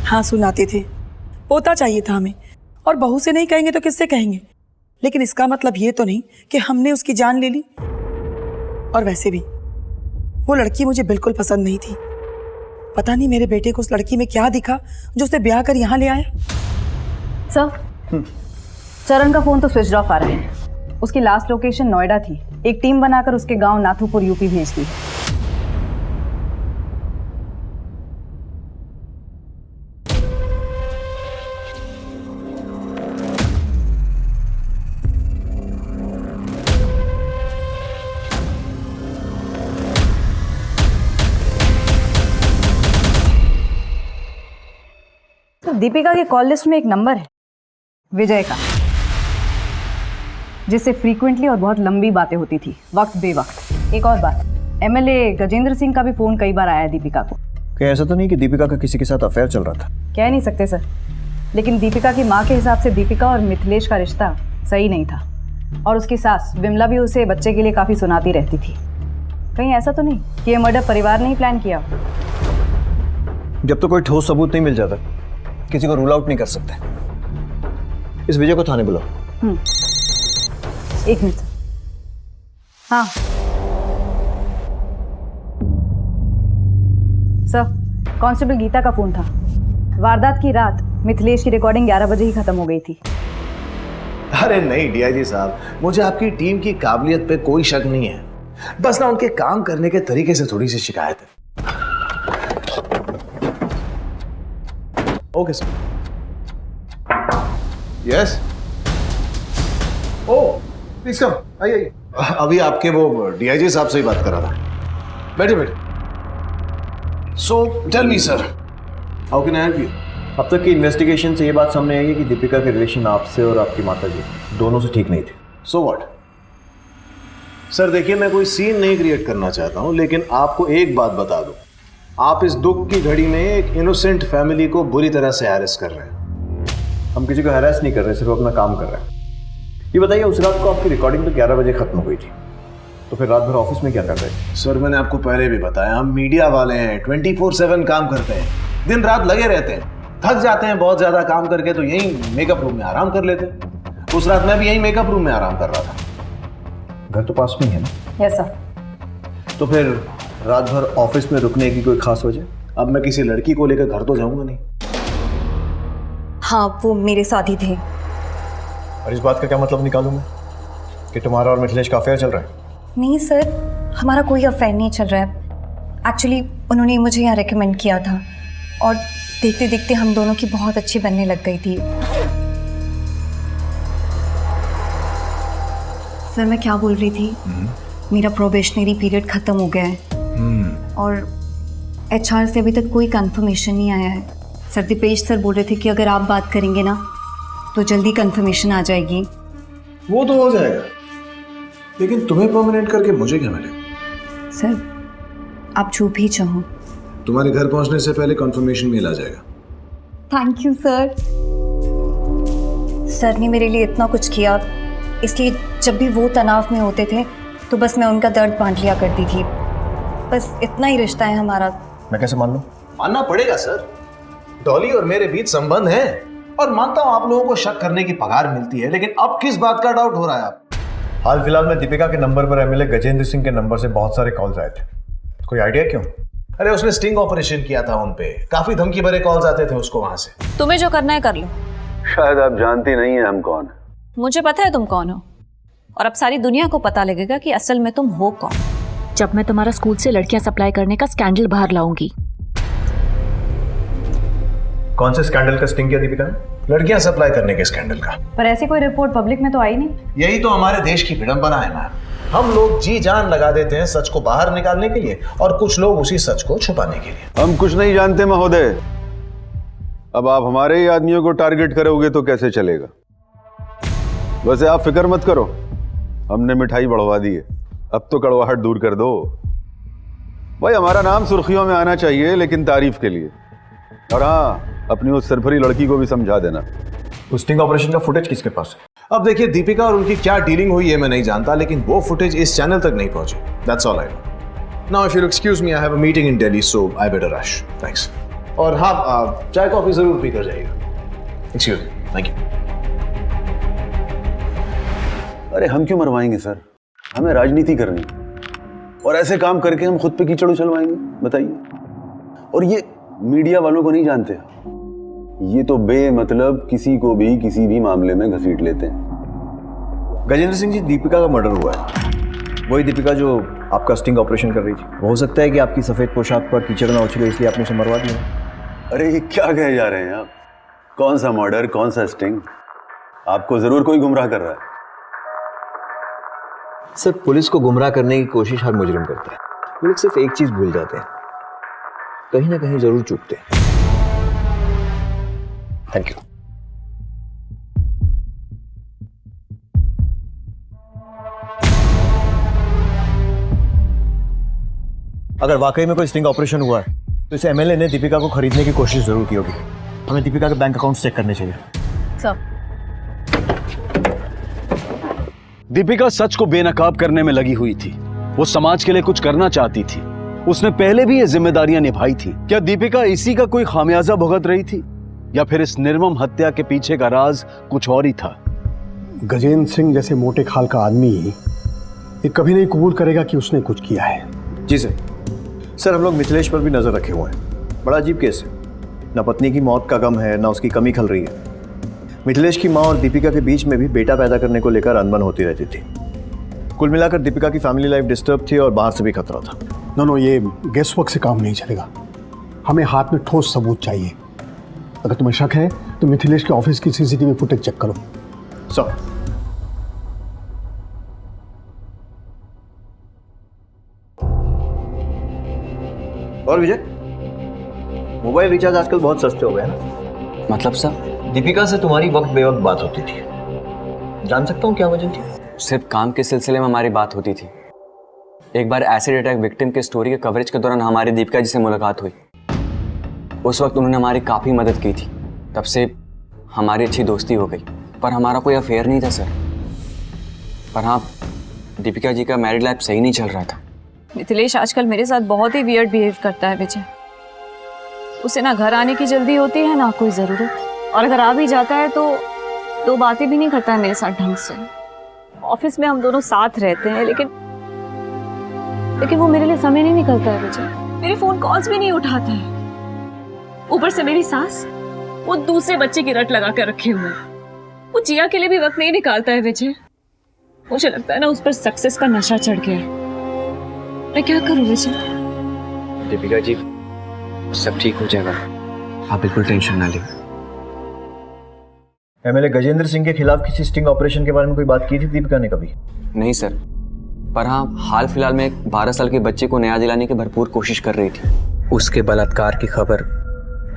हाँ, सुनाते थे, पोता चाहिए था हमें, और बहू से नहीं कहेंगे तो किससे कहेंगे? लेकिन इसका मतलब ये तो नहीं कि हमने उसकी जान ले ली। और वैसे भी वो लड़की मुझे बिल्कुल पसंद नहीं थी। पता नहीं मेरे बेटे को उस लड़की में क्या दिखा जो उसे ब्याह कर यहाँ ले आया। सर, चरण का फोन तो स्विच ऑफ आ रहा है। उसकी लास्ट लोकेशन नोएडा थी। एक टीम बनाकर उसके गांव नाथुपुर यूपी भेज दी। दीपिका के कॉल लिस्ट में एक नंबर है, विजय का, जिससे फ्रीक्वेंटली और बहुत लंबी बातें होती थी, वक्त बेवक्त। एक और बात, एमएलए गजेंद्र सिंह का भी फोन कई बार आया दीपिका को। क्या ऐसा तो नहीं कि दीपिका का किसी के साथ अफेयर चल रहा था? कह नहीं सकते सर, लेकिन दीपिका की माँ के हिसाब से दीपिका और मिथिलेश का रिश्ता सही नहीं था, और उसकी सास विमला भी उसे बच्चे के लिए काफी सुनाती रहती थी। कहीं ऐसा तो नहीं कि ये मर्डर परिवार ने ही प्लान किया? जब तो कोई ठोस सबूत नहीं मिल जाता, किसी को रूल आउट नहीं कर सकते। इस विजय को थाने बुलाओ। एक मिनट सर। हाँ सर, कांस्टेबल गीता का फोन था। वारदात की रात मिथिलेश की रिकॉर्डिंग 11 बजे ही खत्म हो गई थी। अरे नहीं डीआईजी साहब, मुझे आपकी टीम की काबिलियत पे कोई शक नहीं है, बस ना उनके काम करने के तरीके से थोड़ी सी शिकायत है। Okay sir. Yes. Oh please come, आइए। अभी आपके वो डीआईजी साहब से ही बात कर रहा था। बैठे बैठे। So tell me sir, how can I help you? अब तक की इन्वेस्टिगेशन से ये बात सामने आई है कि दीपिका के रिलेशन आपसे और आपकी माता जी दोनों से ठीक नहीं थे। So what? सर देखिए, मैं कोई सीन नहीं क्रिएट करना चाहता हूं, लेकिन आपको एक बात बता दूं, आप इस दुख की घड़ी में एक इनोसेंट फैमिली को बुरी तरह से हैरेस कर रहे हैं। हम किसी को हैरेस नहीं कर रहे, सिर्फ अपना काम कर रहे हैं। ये बताइए, उस रात को आपकी रिकॉर्डिंग तो 11 बजे खत्म हो गई थी, तो फिर रात भर ऑफिस में क्या कर रहे थे? सर मैंने आपको पहले भी बताया, हम मीडिया वाले हैं, 24/7 काम करते हैं, दिन रात लगे रहते हैं, थक जाते हैं बहुत ज्यादा काम करके तो यही मेकअप रूम में आराम कर लेते हैं। उस रात मैं भी यही मेकअप रूम में आराम कर रहा था। घर तो पास में ही है ना? Yes sir. तो फिर रात भर ऑफिस में रुकने की कोई खास वजह? अब मैं किसी लड़की को लेकर घर तो जाऊंगा नहीं। हाँ, वो मेरे साथ ही थे। और इस बात का क्या मतलब निकालूं मैं कि तुम्हारा और मिथिलेश का अफेयर चल रहा है? नहीं सर, हमारा कोई अफेयर नहीं चल रहा है। एक्चुअली उन्होंने मुझे यहाँ रेकमेंड किया था और देखते देखते हम दोनों की बहुत अच्छी बनने लग गई थी। सर मैं क्या बोल रही थी, मेरा प्रोबेशनरी पीरियड ख़त्म हो गया है और HR से अभी तक कोई कंफर्मेशन नहीं आया है। सर दीपेश सर बोल रहे थे कि अगर आप बात करेंगे ना तो जल्दी कंफर्मेशन आ जाएगी। वो तो हो जाएगा, लेकिन तुम्हें परमानेंट करके मुझे क्या मिलेगा? सर आप जो भी चाहो। तुम्हारे घर पहुंचने से पहले कंफर्मेशन मेल आ जाएगा। Thank you sir. सर ने मेरे लिए इतना कुछ किया, इसलिए जब भी वो तनाव में होते थे तो बस मैं उनका दर्द बांट लिया करती थी। बस इतना ही रिश्ता है हमारा। मैं कैसे मान लूं? मानना पड़ेगा सर, डॉली और मेरे बीच संबंध है और मानता हूं आप लोगों को शक करने की पगार मिलती है, लेकिन अब किस बात का डाउट हो रहा है आप? हाल फिलहाल में दीपिका के नंबर पर MLA गजेंद्र सिंह के नंबर से बहुत सारे कॉल्स आए थे। कोई आइडिया क्यों? अरे उसने स्टिंग ऑपरेशन किया था उन पे, काफी धमकी भरे कॉल्स आते थे उसको वहां से। तुम्हें जो करना है कर लो। शायद आप जानती नहीं है हम कौन है। मुझे पता है तुम कौन हो और अब सारी दुनिया को पता लगेगा कि असल में तुम हो कौन। जब मैं तुम्हारा स्कूल से लड़कियां सप्लाई करने का स्कैंडल बाहर लाऊंगी। कौन से स्कैंडल का स्टिंग किया दीपिका ने? लड़कियां सप्लाई करने के स्कैंडल का। पर ऐसी कोई रिपोर्ट पब्लिक में तो आई नहीं। यही तो हमारे देश की विडंबना है मैम। हम लोग जी जान लगा देते हैं सच को बाहर निकालने के लिए और कुछ लोग उसी सच को छुपाने के लिए। हम कुछ नहीं जानते महोदय। अब आप हमारे ही आदमियों को टारगेट करोगे तो कैसे चलेगा? वैसे आप फिक्र मत करो, हमने मिठाई बढ़वा दी है, अब तो कड़वाहट दूर कर दो। भाई हमारा नाम सुर्खियों में आना चाहिए, लेकिन तारीफ के लिए। और हाँ, अपनी उस सरफरी लड़की को भी समझा देना। उस स्टिंग ऑपरेशन का फुटेज किसके पास है? अब देखिए, दीपिका और उनकी क्या डीलिंग हुई है मैं नहीं जानता, लेकिन वो फुटेज इस चैनल तक नहीं पहुंची। That's all I know. Now if you excuse me, I have a meeting in Delhi, so I better rush. Thanks. और हाँ, चाय कॉफी जरूर पी कर जाइएगा। Excuse me, thank you. अरे हम क्यों मरवाएंगे सर, हमें राजनीति करनी और ऐसे काम करके हम खुद पे कीचड़ उछलवाएंगे, बताइए। और ये मीडिया वालों को नहीं जानते, ये तो बेमतलब किसी को भी किसी भी मामले में घसीट लेते हैं। गजेंद्र सिंह जी, दीपिका का मर्डर हुआ है, वही दीपिका जो आपका स्टिंग ऑपरेशन कर रही थी। हो सकता है कि आपकी सफेद पोशाक पर कीचड़ ना उछले, इसलिए आपने उसे मरवा दिया। अरे ये क्या कहे जा रहे हैं आप? कौन सा मर्डर, कौन सा स्टिंग? आपको जरूर कोई गुमराह कर रहा है। सर, पुलिस को गुमराह करने की कोशिश हर मुजरिम करता है। वो लोग सिर्फ एक चीज भूल जाते हैं, कहीं ना कहीं जरूर चूकते हैं। Thank you. अगर वाकई में कोई स्टिंग ऑपरेशन हुआ है तो इस MLA ने दीपिका को खरीदने की कोशिश जरूर की होगी। हमें दीपिका के बैंक अकाउंट चेक करने चाहिए। सर, दीपिका सच को बेनकाब करने में लगी हुई थी। वो समाज के लिए कुछ करना चाहती थी। उसने पहले भी ये जिम्मेदारियां निभाई थी। क्या दीपिका इसी का कोई खामियाजा भुगत रही थी, या फिर इस निर्मम हत्या के पीछे का राज कुछ और ही था? गजेंद्र सिंह जैसे मोटे खाल का आदमी ये कभी नहीं कबूल करेगा कि उसने कुछ किया है। जी सर, हम लोग मिथिलेश पर भी नजर रखे हुए हैं। बड़ा अजीब केस है, ना पत्नी की मौत का गम है, ना उसकी कमी खल रही है। मिथिलेश की माँ और दीपिका के बीच में भी बेटा पैदा करने को लेकर अनबन होती रहती थी। कुल मिलाकर दीपिका की फैमिली लाइफ डिस्टर्ब थी और बाहर से भी खतरा था। नो, ये गेस वर्क से काम नहीं चलेगा। हमें हाथ में ठोस सबूत चाहिए। अगर तुम्हें शक है तो मिथिलेश के ऑफिस की CCTV फुटेज चेक करो। सर, और विजय, मोबाइल रिचार्ज आजकल बहुत सस्ते हो गए हैं ना? मतलब सर? दीपिका से तुम्हारी वक्त बेवक्त बात होती थी, जान सकता हूँ क्या वजह थी? सिर्फ काम के सिलसिले में हमारी बात होती थी। एक बार एसिड अटैक विक्टिम के स्टोरी के कवरेज के दौरान हमारी दीपिका जी से मुलाकात हुई। उस वक्त उन्होंने हमारी काफ़ी मदद की थी। तब से हमारी अच्छी दोस्ती हो गई, पर हमारा कोई अफेयर नहीं था सर। पर हाँ, दीपिका जी का मैरिड लाइफ सही नहीं चल रहा था। मिथिलेश आजकल मेरे साथ बहुत ही वियर्ड बिहेव करता है विजय। उसे ना घर आने की जल्दी होती है ना कोई ज़रूरत, और अगर आ भी जाता है तो दो बातें भी नहीं करता है मेरे साथ ढंग से। ऑफिस में हम दोनों साथ रहते हैं लेकिन वो मेरे लिए समय नहीं निकलता है विजय। मेरे फोन कॉल्स भी नहीं उठाता है। ऊपर से मेरी सास वो दूसरे बच्चे की रट लगा कर रखे हुए हैं। वो जिया के लिए भी वक्त नहीं निकालता है विजय। मुझे लगता है ना उस पर सक्सेस का नशा चढ़ गया है। मैं क्या करूं विजय? दीपिका जी सब ठीक हो जाएगा, आप बिल्कुल टेंशन ना लें। एमएलए गजेंद्र सिंह के खिलाफ किसी स्टिंग ऑपरेशन के बारे में कोई बात की थी दीपिका ने कभी? नहीं सर, पर हाँ हाल फिलहाल में एक 12 साल के बच्चे को न्याय दिलाने की भरपूर कोशिश कर रही थी। उसके बलात्कार की खबर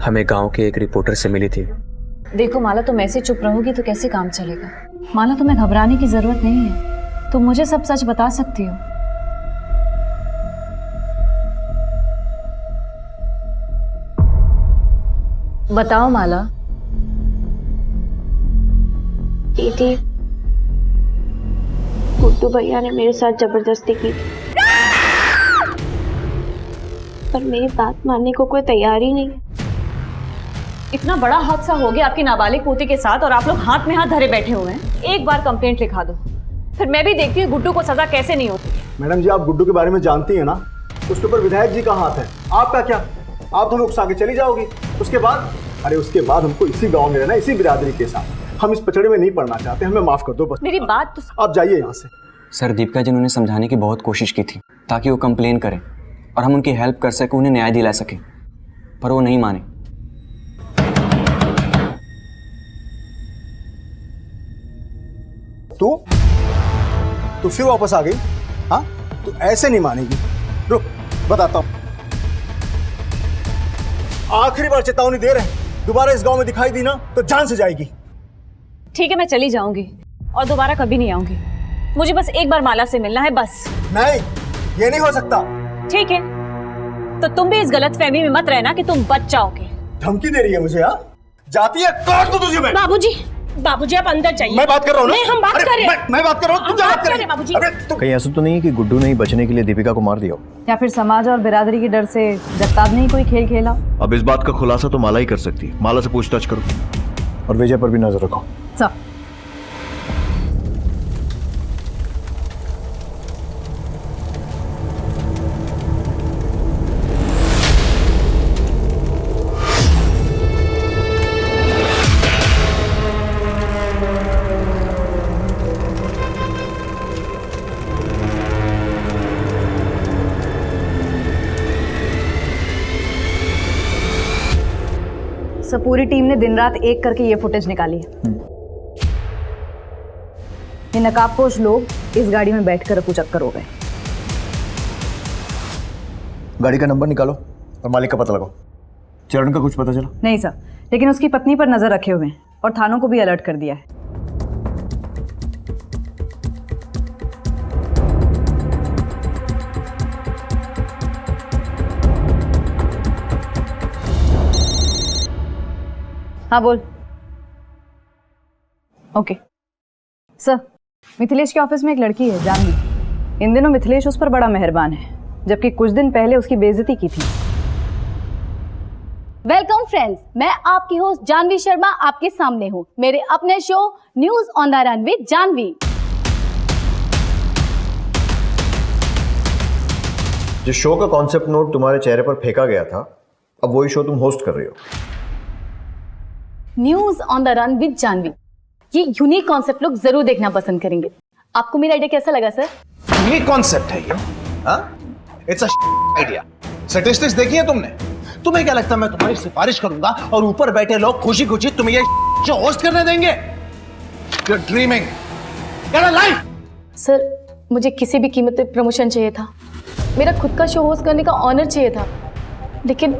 हमें गांव के एक रिपोर्टर से मिली थी। देखो माला, तुम ऐसे चुप रहोगी तो कैसे काम चलेगा? माला, तुम्हें घबराने की जरूरत नहीं है। तुम मुझे सब सच बता सकती हो। बताओ माला। दीदी, गुड्डू भैया ने मेरे साथ जबरदस्ती की, पर मेरी बात मानने को कोई तैयार ही नहीं। इतना बड़ा हादसा हो गया आपकी नाबालिग पोती के साथ और आप लोग हाथ में हाथ धरे बैठे हुए हैं। एक बार कंप्लेंट लिखा दो, फिर मैं भी देखती हूँ गुड्डू को सजा कैसे नहीं होती। मैडम जी, आप गुड्डू के बारे में जानती हैं ना, उसके ऊपर विधायक जी का हाथ है। आपका क्या? आप तो लोग आगे चली जाओगी। उसके बाद उसके बाद हमको इसी गांव में रहना, इसी बिरादरी के साथ। हम इस पचड़े में नहीं पड़ना चाहते, हमें माफ कर दो बस। मेरी बात तो आप जाइए यहाँ से। सर, दीपिका जी ने समझाने की बहुत कोशिश की थी ताकि वो कंप्लेन करें और हम उनकी हेल्प कर सके, उन्हें न्याय दिला सके, पर वो नहीं माने। तू फिर वापस आ गई? हाँ, तू ऐसे नहीं मानेगी। रुक, बताता हूँ। आखिरी बार चेतावनी दे रहे हैं, दोबारा इस गांव में दिखाई दी ना तो जान से जाएगी। ठीक है, मैं चली जाऊंगी और दोबारा कभी नहीं आऊंगी। मुझे बस एक बार माला से मिलना है, बस। नहीं, ये नहीं हो सकता। ठीक है, तो तुम भी इस गलतफहमी में मत रहना कि तुम बच जाओगे। धमकी दे रही है मुझे? हाँ, जाती है, काट दो तुझे मैं। बाबूजी आप अंदर जाइए। मैं बात कर रहा हूँ। नहीं, हम बात कर रहे हैं। मैं बात कर रहा हूँ, तुम क्या बात कर रहे हो? बाबूजी, कहीं ऐसा तो नहीं है कि गुड्डू ने ही बचने के लिए दीपिका को मार दिया हो? या फिर समाज और बिरादरी के डर से जगताब ने ही कोई खेल खेला? अब इस बात का खुलासा तो माला ही कर सकती है। माला से पूछताछ करो और विजय पर भी नजर रखो। सब सब पूरी टीम ने दिन रात एक करके ये फुटेज निकाली है। ये नकाबपोश लोग इस गाड़ी में बैठकर रफू चक्कर हो गए। गाड़ी का नंबर निकालो और मालिक का पता लगाओ। चरण का कुछ पता चला? नहीं सर, लेकिन उसकी पत्नी पर नजर रखे हुए हैं और थानों को भी अलर्ट कर दिया है। हाँ बोल। ओके सर, मिथिलेश के ऑफिस में एक लड़की है जानवी। इन दिनों मिथिलेश उस पर बड़ा मेहरबान है, जबकि कुछ दिन पहले उसकी बेइज्जती की थी। वेलकम फ्रेंड्स, मैं आपकी होस्ट जानवी शर्मा आपके सामने हूँ मेरे अपने show news on the run with Janhvi. जिस शो का कॉन्सेप्ट नोट तुम्हारे चेहरे पर फेंका गया था, अब वही शो तुम होस्ट कर रही हो। News on the run with Janhvi, ये यूनिक कॉन्सेप्ट लोग जरूर देखना पसंद करेंगे। आपको मेरा आइडिया कैसा लगा सर? यूनिक कॉन्सेप्ट है ये। It's a idea. स्टैटिस्टिक्स देखी है तुमने? तुम्हें क्या लगता है मैं तुम्हारी सिफारिश करूंगा और ऊपर बैठे लोग खुशी खुशी तुम्हें ये शो होस्ट करने देंगे? You're dreaming. Get a life. Sir, मुझे किसी भी कीमत पे प्रमोशन चाहिए था। मेरा खुद का शो होस्ट करने का ऑनर चाहिए था, लेकिन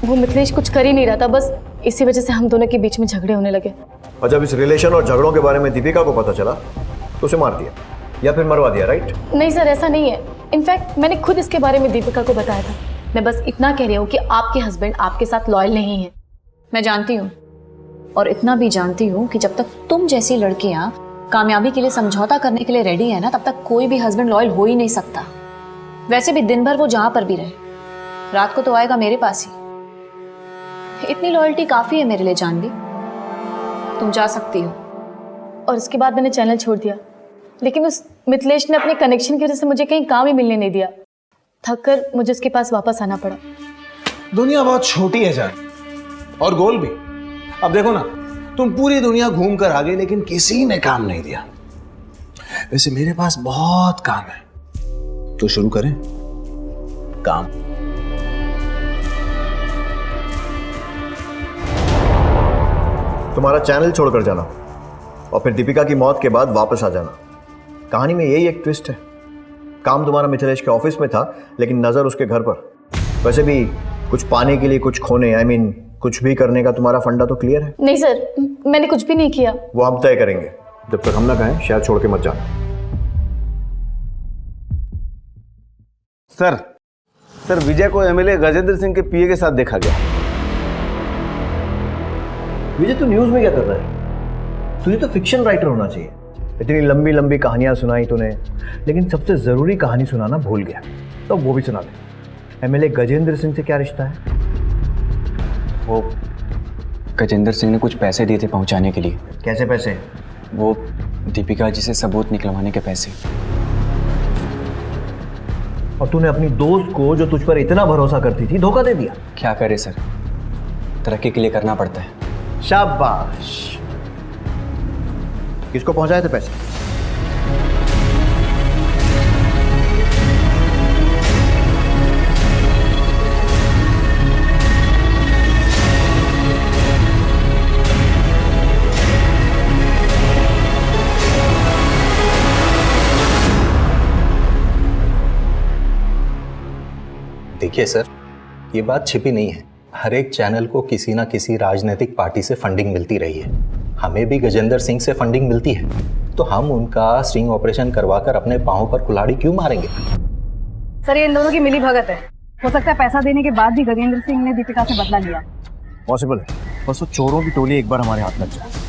वो मिथिलेश कुछ कर ही नहीं रहा था। बस इसी वजह से हम दोनों के बीच में झगड़े होने लगे। और जब इस रिलेशन और झगड़ों के बारे में दीपिका को पता चला तो उसे मार दिया या फिर मरवा दिया, राइट? नहीं सर, ऐसा नहीं है। इनफैक्ट मैंने खुद इसके बारे में दीपिका को बताया था। मैं बस इतना कह रही हूँ कि आपके हस्बैंड आपके साथ लॉयल नहीं है। मैं जानती हूँ, और इतना भी जानती हूँ कि जब तक तुम जैसी लड़कियाँ कामयाबी के लिए समझौता करने के लिए रेडी है ना, तब तक कोई भी हस्बैंड लॉयल हो ही नहीं सकता। वैसे भी दिन भर वो जहां पर भी रहे, रात को तो आएगा मेरे पास ही। इतनी लॉयल्टी काफी है मेरे लिए जानवी, तुम जा सकती हो। और उसके बाद मैंने चैनल छोड़ दिया, लेकिन उस मिथिलेश ने अपने कनेक्शन की वजह से मुझे कहीं काम ही मिलने नहीं दिया। थक कर मुझे उसके पास वापस आना पड़ा। दुनिया बहुत छोटी है जान, और गोल भी। अब देखो ना, तुम पूरी दुनिया घूम कर आ गए लेकिन किसी ने काम नहीं दिया। वैसे मेरे पास बहुत काम है, तो शुरू करें काम। तुम्हारा चैनल छोड़कर जाना और फिर दीपिका की मौत के बाद वापस आ जाना। कहानी में यही एक ट्विस्ट है। काम तुम्हारा मिथिलेश के ऑफिस में था, लेकिन नजर उसके घर पर। वैसे भी कुछ पाने के लिए कुछ खोने, I mean, कुछ भी करने का तुम्हारा फंडा तो क्लियर है? नहीं सर, मैंने कुछ भी नहीं किया। वो हम तय करेंगे, जब तक हम ना कहें शहर छोड़ के मत जाना। सर विजय को एमएलए गजेंद्र सिंह के पीए के साथ देखा गया। विजय तू न्यूज में क्या कर रहा है? तुझे तो फिक्शन राइटर होना चाहिए। इतनी लंबी लंबी कहानियां सुनाई तूने, लेकिन सबसे जरूरी कहानी सुनाना भूल गया। तो वो भी सुना दे। एमएलए गजेंद्र सिंह से क्या रिश्ता है? वो गजेंद्र सिंह ने कुछ पैसे दिए थे पहुंचाने के लिए। कैसे पैसे? वो दीपिका जी से सबूत निकलवाने के पैसे। और तूने अपनी दोस्त को, जो तुझ पर इतना भरोसा करती थी, धोखा दे दिया। क्या करे सर, तरक्की के लिए करना पड़ता है। शाबाश। किसको पहुंचाए थे पैसे? देखिए सर, ये बात छिपी नहीं है। हर एक चैनल को किसी ना किसी राजनीतिक पार्टी से फंडिंग मिलती रही है। हमें भी गजेंद्र सिंह से फंडिंग मिलती है, तो हम उनका स्टिंग ऑपरेशन करवाकर अपने पांव पर कुल्हाड़ी क्यों मारेंगे? सर ये इन दोनों की मिली भगत है। हो सकता है पैसा देने के बाद भी गजेंद्र सिंह ने दीपिका से बदला लिया। पॉसिबल है, बस वो चोरों की टोली एक बार हमारे हाथ लग जाए।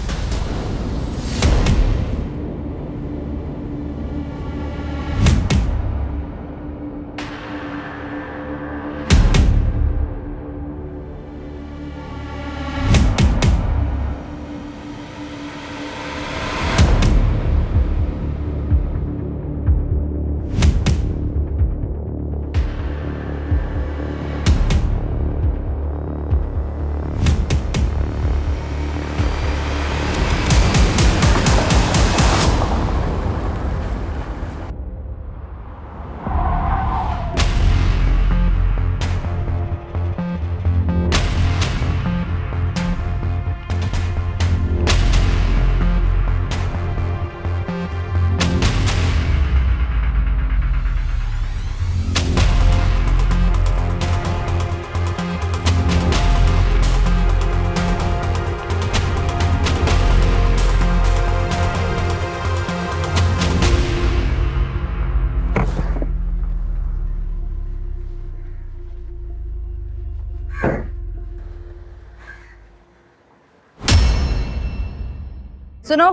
सुनो,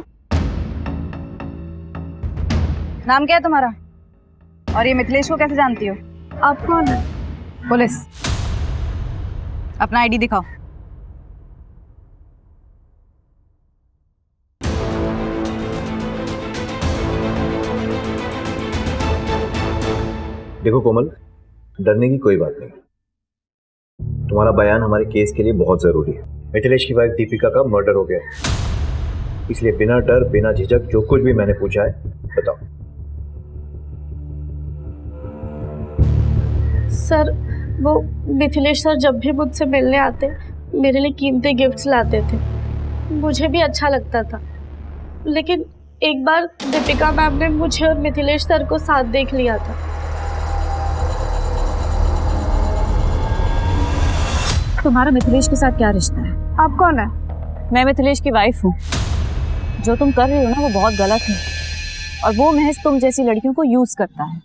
नाम क्या है तुम्हारा? और ये मिथिलेश को कैसे जानती हो? आप कौन है? पुलिस। अपना आईडी दिखाओ। देखो कोमल, डरने की कोई बात नहीं। तुम्हारा बयान हमारे केस के लिए बहुत जरूरी है। मिथिलेश की वाइफ दीपिका का मर्डर हो गया है, इसलिए बिना डर बिना झिझक जो कुछ भी मैंने पूछा है बताओ। सर वो मिथिलेश सर जब भी मुझसे मिलने आते मेरे लिए कीमती गिफ्ट्स लाते थे, मुझे भी अच्छा लगता था। लेकिन एक बार दीपिका मैम ने मुझे और मिथिलेश सर को साथ देख लिया था। तुम्हारा मिथिलेश के साथ क्या रिश्ता है? आप कौन है? मैं मिथिलेश की वाइफ हूँ। जो तुम कर रही हो ना वो बहुत गलत है, और वो महज तुम जैसी लड़कियों को यूज करता है।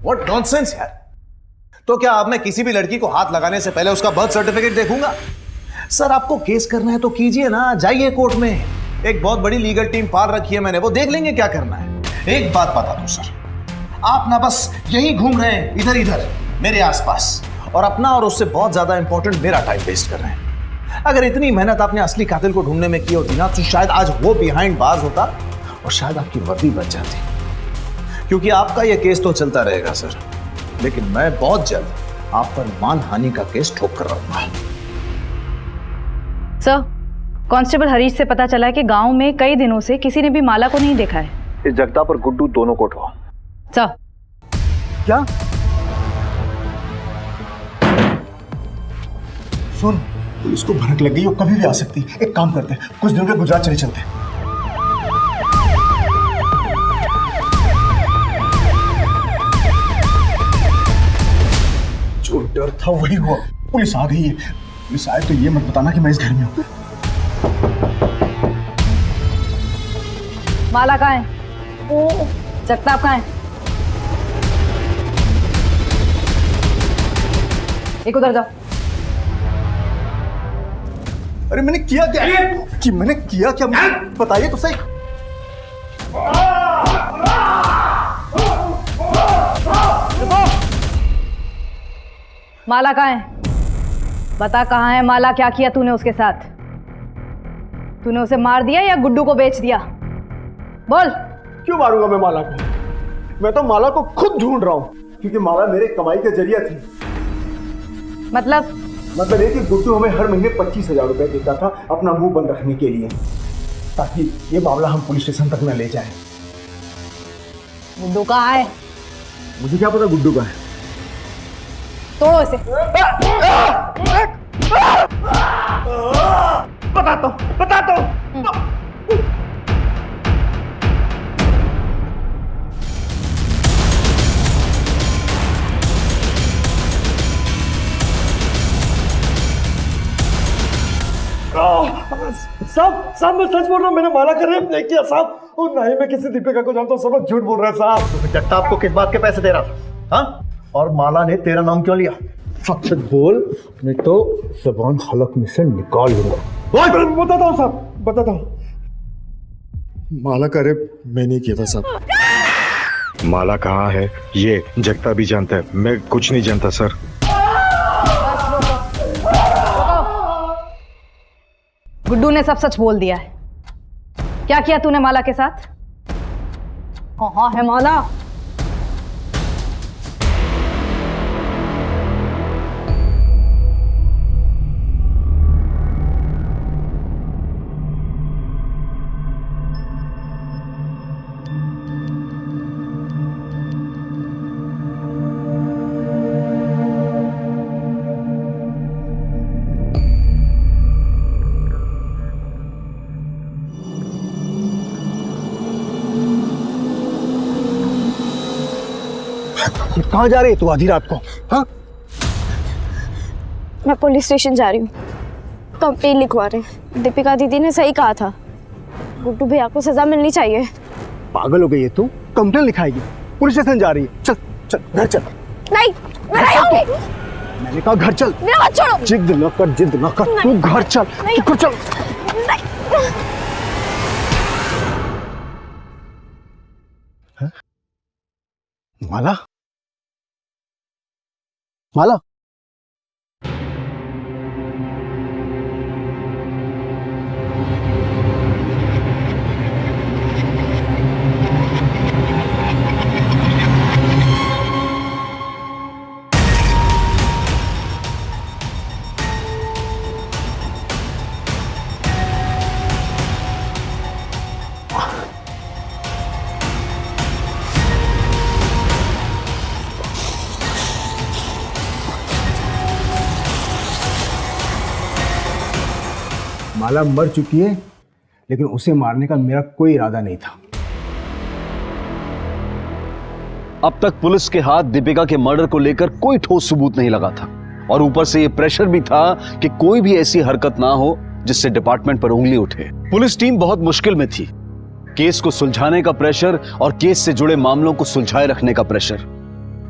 What nonsense यार! तो क्या अब मैं किसी भी लड़की को हाथ लगाने से पहले उसका बर्थ सर्टिफिकेट देखूंगा? सर आपको केस करना है तो कीजिए ना, जाइए कोर्ट में। एक बहुत बड़ी लीगल टीम पाल रखी है मैंने, वो देख लेंगे क्या करना है। एक बात बता दूं सर, आप ना बस यही घूम रहे हैं इधर इधर मेरे आसपास, और अपना और उससे बहुत ज्यादा इंपॉर्टेंट मेरा टाइम वेस्ट कर रहे हैं। अगर इतनी मेहनत आपने असली कातिल को ढूंढने में की होती ना, तो शायद आज वो बिहाइंड बाज होता और शायद आपकी वर्दी बच जाती। क्योंकि आपका ये केस तो चलता रहेगा सर, लेकिन मैं बहुत जल्द आप पर मानहानि का केस ठोक कर रहूंगा। सर, कांस्टेबल हरीश से पता चला है कि गांव में कई दिनों से किसी ने भी माला को नहीं देखा है। इस जगदाप और गुड्डू दोनों को उठवाओ। सर। क्या? सुन, पुलिस को भनक लग गई, वो कभी भी आ सकती है। एक काम करते हैं, कुछ दिनों के गुजरात चले चलते हैं। जो डर था वही हुआ, पुलिस आ गई है। पुलिस आए तो ये मत बताना कि मैं इस घर में हूं। माला कहाँ है? ओ, जगताप कहाँ है? एक उधर जाओ। अरे मैंने किया क्या? कि मैंने किया क्या? मुझे बताइए तो सही। माला कहाँ है? बता कहाँ है माला? क्या किया तूने उसके साथ? तूने उसे मार दिया या गुड्डू को बेच दिया? बोल। क्यों मारूंगा मैं माला को? मैं तो माला को खुद ढूंढ रहा हूँ, क्योंकि माला मेरे कमाई का जरिया थी। मतलब ये कि गुड्डू हमें हर महीने 25,000 रुपए देता था अपना मुंह बंद रखने के लिए, ताकि ये मामला हम पुलिस स्टेशन तक न ले जाएं। गुड्डू कहाँ है? मुझे क्या पता गुड्डू कहाँ है? तोड़ो इसे। बताता हूँ। साहब मैं सच बोल रहा हूँ, मैंने माला का रेप नहीं किया साहब, और ना ही मैं किसी दीपिका को जानता हूँ। सब लोग झूठ बोल रहे हैं साहब। जगताप को किस बात के पैसे दे रहा था? हाँ? और माला ने तेरा नाम क्यों लिया? सच सच बोल, नहीं तो ज़बान हलक में से निकाल दूंगा। बताता हूँ साहब, बताता हूँ। माला का रेप मैं नहीं किया था साहब। माला कहाँ है ये जगताप भी जानता है, मैं कुछ नहीं जानता सर। गुड्डू ने सब सच बोल दिया है। क्या किया तूने माला के साथ? कहाँ है माला? कहाँ जा रही है तू आधी रात को? हाँ? मैं पुलिस स्टेशन जा रही हूँ, कंप्लेन लिखवा रहे हैं। दीपिका दीदी ने सही कहा था, गुड्डू भैया को सजा मिलनी चाहिए। पागल हो गई है तू? कंप्लेन लिखाएगी? पुलिस स्टेशन जा रही है? चल चल घर चल। नहीं, मैं नहीं आऊंगी। मैंने कहा घर चल। मेरा हाथ छोड़ो। जिद न कर, जिद न कर, तू घर चल। तू चल। माला, माला, माला मर चुकी है, लेकिन उसे मारने का मेरा कोई इरादा नहीं था। अब तक पुलिस के हाथ दीपिका के मर्डर को लेकर कोई ठोस सबूत नहीं लगा था, और ऊपर से ये प्रेशर भी था कि कोई भी ऐसी हरकत ना हो जिससे डिपार्टमेंट पर उंगली उठे। पुलिस टीम बहुत मुश्किल में थी। केस को सुलझाने का प्रेशर और केस से जुड़े मामलों को सुलझाए रखने का प्रेशर,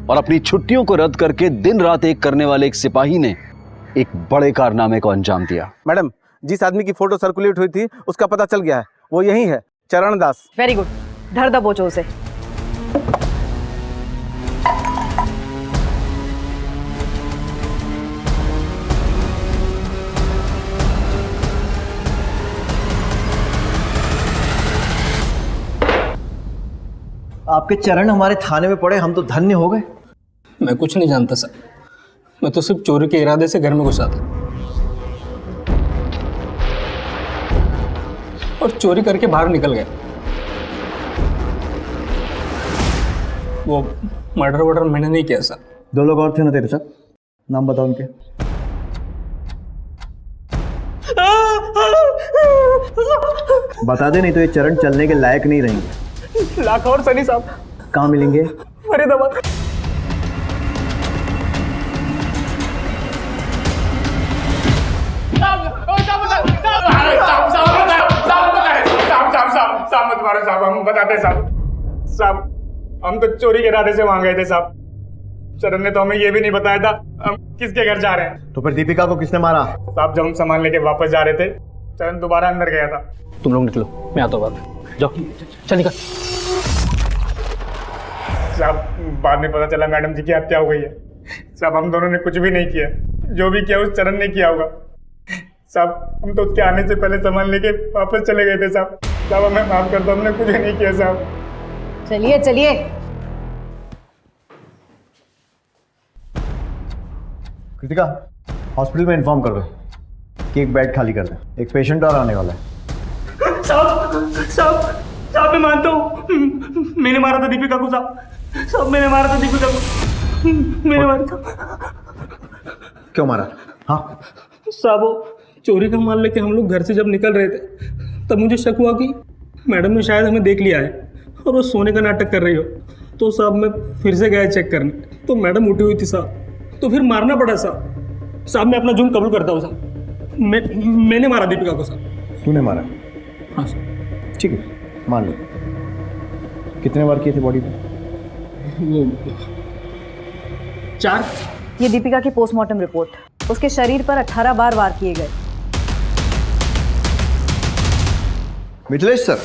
और अपनी छुट्टियों को रद्द करके दिन रात एक करने वाले एक सिपाही ने एक बड़े कारनामे को अंजाम दिया। मैडम, जिस आदमी की फोटो सर्कुलेट हुई थी उसका पता चल गया है। वो यही है, चरण दास। वेरी गुड, धर दबोचो उसे। आपके चरण हमारे थाने में पड़े, हम तो धन्य हो गए। मैं कुछ नहीं जानता सर, मैं तो सिर्फ चोरी के इरादे से घर में घुसा था और चोरी करके बाहर निकल गया। वो मर्डर वर्डर मैंने नहीं किया सर। 2 लोग और थे ना तेरे साथ, नाम बताओ उनके। बता दे, नहीं तो ये चरण चलने के लायक नहीं रहेंगे। लाखा और सनी साहब। कहाँ मिलेंगे? फरीदाबाद। साहब मत मारो साहब, हम बताते साहब, हम तो चोरी के इरादे से वहां गए थे साहब। चरण ने तो हमें ये भी नहीं बताया था हम किसके घर जा रहे हैं। तो फिर दीपिका को किसने मारा? साहब जब हम सामान लेके वापस जा रहे थे, चरण दोबारा अंदर गया था। तुम लोग निकलो, मैं आता हूँ बाद में। जाओ, चल निकल। साहब बाद में पता चला मैडम जी की हत्या हो गई है। साहब हम दोनों ने कुछ भी नहीं किया, जो भी किया उस चरण ने किया होगा। साहब हम तो उसके आने से पहले सामान लेके वापस चले गए थे साहब। साहब हमें माफ कर दो, हमने कुछ भी नहीं किया साहब। चलिए चलिए। कृतिका, हॉस्पिटल में इन्फॉर्म कर दो कि एक बेड खाली कर दे, एक पेशेंट और आने वाला है। साहब मैं मानता हूँ, मैंने मारा था दीपिका को साहब, मैंने मारा था दीपिका को, मैंने मारा था। क्यों मारा? हाँ साहब वो चोरी का माल लेके हम लोग घर से जब निकल रहे थे, तब मुझे शक हुआ कि मैडम ने शायद हमें देख लिया है और वो सोने का नाटक कर रही हो। तो साहब मैं फिर से गया चेक करने, तो मैडम उठी हुई थी साहब, तो फिर मारना पड़ा साहब। साहब मैं अपना जुर्म कबूल करता हूँ साहब, मैंने मारा दीपिका को साहब। तूने मारा? हाँ साहब। ठीक है, मान लो। कितने वार किए थे बॉडी पे? वो 4। ये दीपिका की पोस्टमार्टम रिपोर्ट। उसके शरीर पर 18 बार वार किए गए। मिथिलेश सर,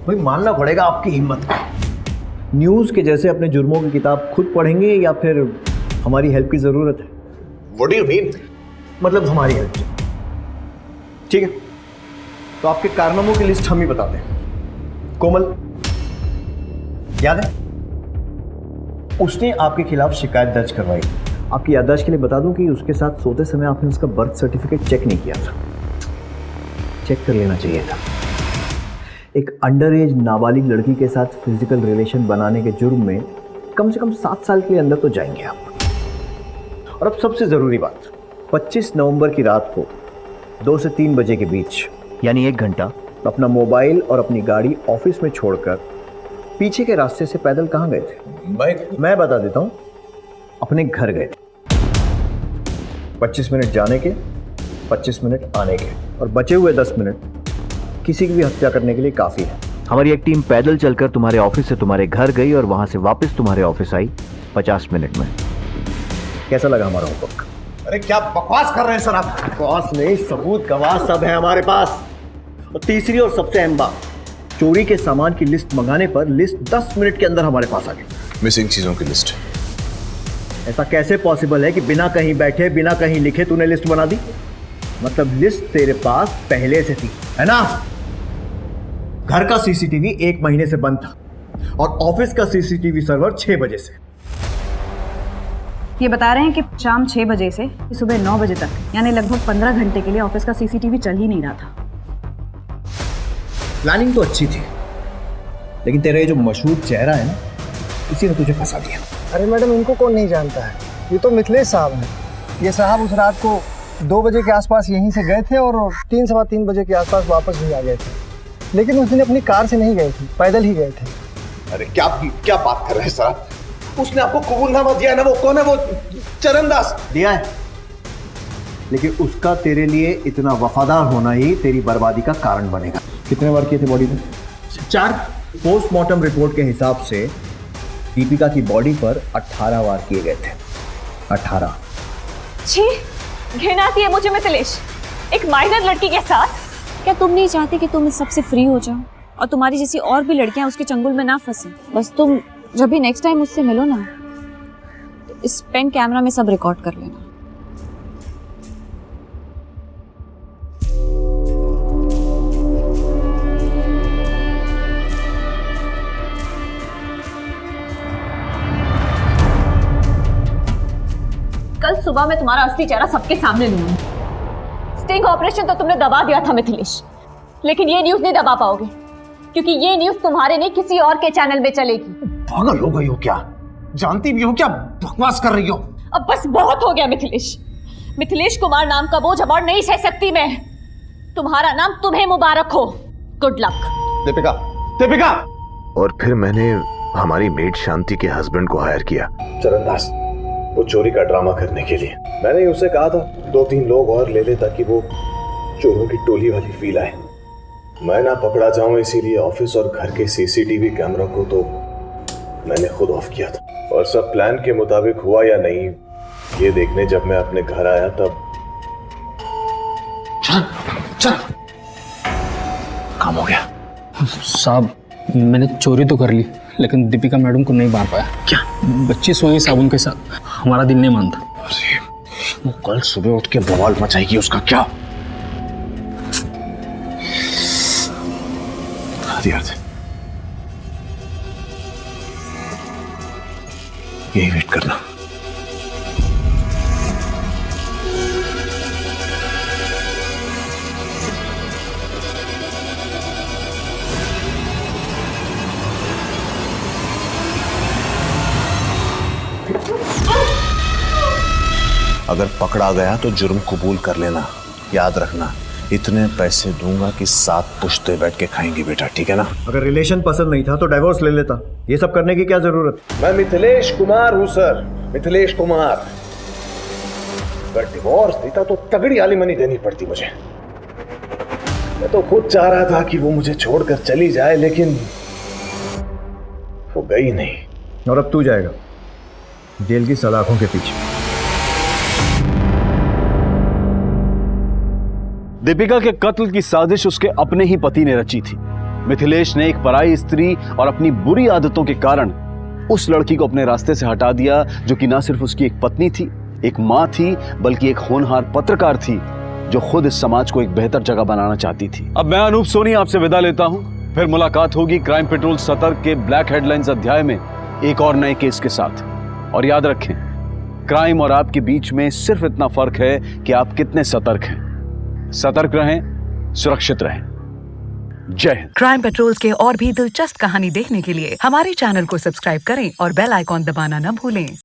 भाई मानना पड़ेगा आपकी हिम्मत को। न्यूज के जैसे अपने जुर्मों की किताब खुद पढ़ेंगे या फिर हमारी हेल्प की जरूरत है? What do you mean? मतलब हमारी हेल्प। ठीक है, तो आपके कारनामों की लिस्ट हम ही बताते हैं। कोमल, याद है उसने आपके खिलाफ शिकायत दर्ज करवाई। आपकी याददाश्त के लिए बता दूं कि उसके साथ सोते समय आपने उसका बर्थ सर्टिफिकेट चेक नहीं किया था। चेक कर लेना चाहिए था। एक अंडर एज नाबालिग लड़की के साथ फिजिकल रिलेशन बनाने के जुर्म में कम से कम 7 साल के लिए अंदर तो जाएंगे आप। और अब सबसे ज़रूरी बात, 25 नवंबर की रात को 2 से 3 बजे के बीच, यानी 1 घंटा, अपना मोबाइल और अपनी गाड़ी ऑफिस में छोड़कर पीछे के रास्ते से पैदल कहाँ गए थे? मैं बता देता हूँ, अपने घर गए थे। 25 मिनट जाने के, 25 मिनट आने के, और बचे हुए 10 मिनट किसी की भी हत्या करने के लिए काफ़ी है। हमारी एक टीम पैदल चलकर तुम्हारे ऑफिस से तुम्हारे घर गई और वहाँ से वापस तुम्हारे ऑफिस आई 50 मिनट में। कैसा लगा हमारा होमवर्क? अरे क्या बकवास कर रहे हैं सर आप? बकवास नहीं, सबूत गवाह सब है हमारे पास। और तीसरी और सबसे अहम बात, चोरी के सामान की लिस्ट मंगाने पर लिस्ट 10 मिनट के अंदर हमारे पास आ गई। मिसिंग चीजों की लिस्ट। ऐसा कैसे पॉसिबल है कि बिना कहीं बैठे, बिना कहीं लिखे तूने लिस्ट बना दी? मतलब लिस्ट तेरे पास पहले से थी, है ना? घर का सीसीटीवी 1 महीने से बंद था और ऑफिस का सीसीटीवी सर्वर 6 बजे से। ये बता रहे हैं कि शाम 6 बजे से सुबह 9 बजे तक, यानी लगभग 15 घंटे के लिए ऑफिस का सीसीटीवी चल ही नहीं रहा था। प्लानिंग तो अच्छी थी, लेकिन तेरा ये जो मशहूर चेहरा है ना, इसी ने तुझे फंसा दिया। अरे मैडम, इनको कौन नहीं जानता है? ये तो मिथिलेश साहब हैं। ये साहब उस रात को 2 बजे के आसपास यहीं से गए थे और 3 सवा 3 बजे के आसपास वापस भी आ गए थे। लेकिन उस दिन अपनी कार से नहीं गए थे, पैदल ही गए थे। अरे क्या बात कर रहे हैं सर? उसने आपको कबूलनामा दिया ना, वो कौन है? वो चरण दास दिया है, लेकिन उसका तेरे लिए इतना वफादार होना ही तेरी बर्बादी का कारण बनेगा। कितने वार किए थे बॉडी में? 4। पोस्टमार्टम रिपोर्ट के हिसाब से दीपिका की बॉडी पर 18 वार किए गए थे। 18। छी, घृणा आती है मुझे मिथिलेश। एक माइनर लड़की के साथ क्या तुम नहीं चाहते कि तुम इस सबसे फ्री हो जाओ और तुम्हारी जैसी और भी लड़कियां उसके चंगुल में ना फंसे? बस तुम जब भी नेक्स्ट टाइम मुझसे मिलो ना, तो इस पेन कैमरा में सब रिकॉर्ड कर लेना। कल सुबह मैं तुम्हारा असली चेहरा सबके सामने लूंगी। स्टिंग ऑपरेशन तो तुमने दबा दिया था मिथिलेश, लेकिन ये न्यूज़ नहीं दबा पाओगे, क्योंकि ये न्यूज़ तुम्हारे नहीं किसी और के चैनल में चलेगी। पागल हो गई हो क्या? जानती भी हो क्या बकवास कर रही हो? अब बस बहुत हो गया मिथिलेश। मिथिलेश कुमार नाम का बोझ अब और नहीं सह सकती मैं। तुम्हारा नाम तुम्हें मुबारक हो। Good luck. दीपिका, दीपिका! और फिर मैंने हमारी मेड शांति के हस्बैंड को हायर किया, चरणदास, वो चोरी का ड्रामा करने के लिए। मैंने उससे कहा था 2-3 लोग और ले ले ताकि वो चोरों की टोली वाली फील आए। मैं ना पकड़ा जाऊं इसीलिए ऑफिस और घर के सीसीटीवी कैमरा को तो मैंने खुद ऑफ किया था। और सब प्लान के मुताबिक हुआ या नहीं ये देखने जब मैं अपने घर आया तब चल काम हो गया। साहब मैंने चोरी तो कर ली, लेकिन दीपिका मैडम को नहीं मार पाया। क्या? बच्चे सोए साबुन के साथ, हमारा दिल नहीं मानता। वो कल सुबह उठ के बवाल मचाएगी, उसका क्या? यही वेट करना। अगर पकड़ा गया तो जुर्म कबूल कर लेना। याद रखना, इतने पैसे दूंगा कि 7 पुश्ते बैठ के खाएंगे बेटा, ठीक है ना? अगर रिलेशन पसंद नहीं था तो डाइवोर्स ले लेता। ये सब करने की क्या जरूरत? मैं मिथिलेश कुमार हूं सर, मिथिलेश कुमार। अगर डिवोर्स देता तो तगड़ी आलिमनी देनी पड़ती मुझे। मैं तो खुद चाह रहा था कि वो मुझे छोड़कर चली जाए, लेकिन वो गई नहीं। और अब तू जाएगा जेल की सलाखों के पीछे। दीपिका के कत्ल की साजिश उसके अपने ही पति ने रची थी। मिथिलेश ने एक पराई स्त्री और अपनी बुरी आदतों के कारण उस लड़की को अपने रास्ते से हटा दिया, जो कि ना सिर्फ उसकी एक पत्नी थी, एक मां थी, बल्कि एक होनहार पत्रकार थी जो खुद इस समाज को एक बेहतर जगह बनाना चाहती थी। अब मैं अनूप सोनी आपसे विदा लेता हूं। फिर मुलाकात होगी क्राइम पेट्रोल सतर्क के ब्लैक हेडलाइंस अध्याय में एक और नए केस के साथ। और याद रखें, क्राइम और आपके बीच में सिर्फ इतना फर्क है कि आप कितने सतर्क हैं। सतर्क रहें, सुरक्षित रहें। जय हिंद। क्राइम पेट्रोल्स के और भी दिलचस्प कहानी देखने के लिए हमारे चैनल को सब्सक्राइब करें और बेल आइकॉन दबाना न भूलें।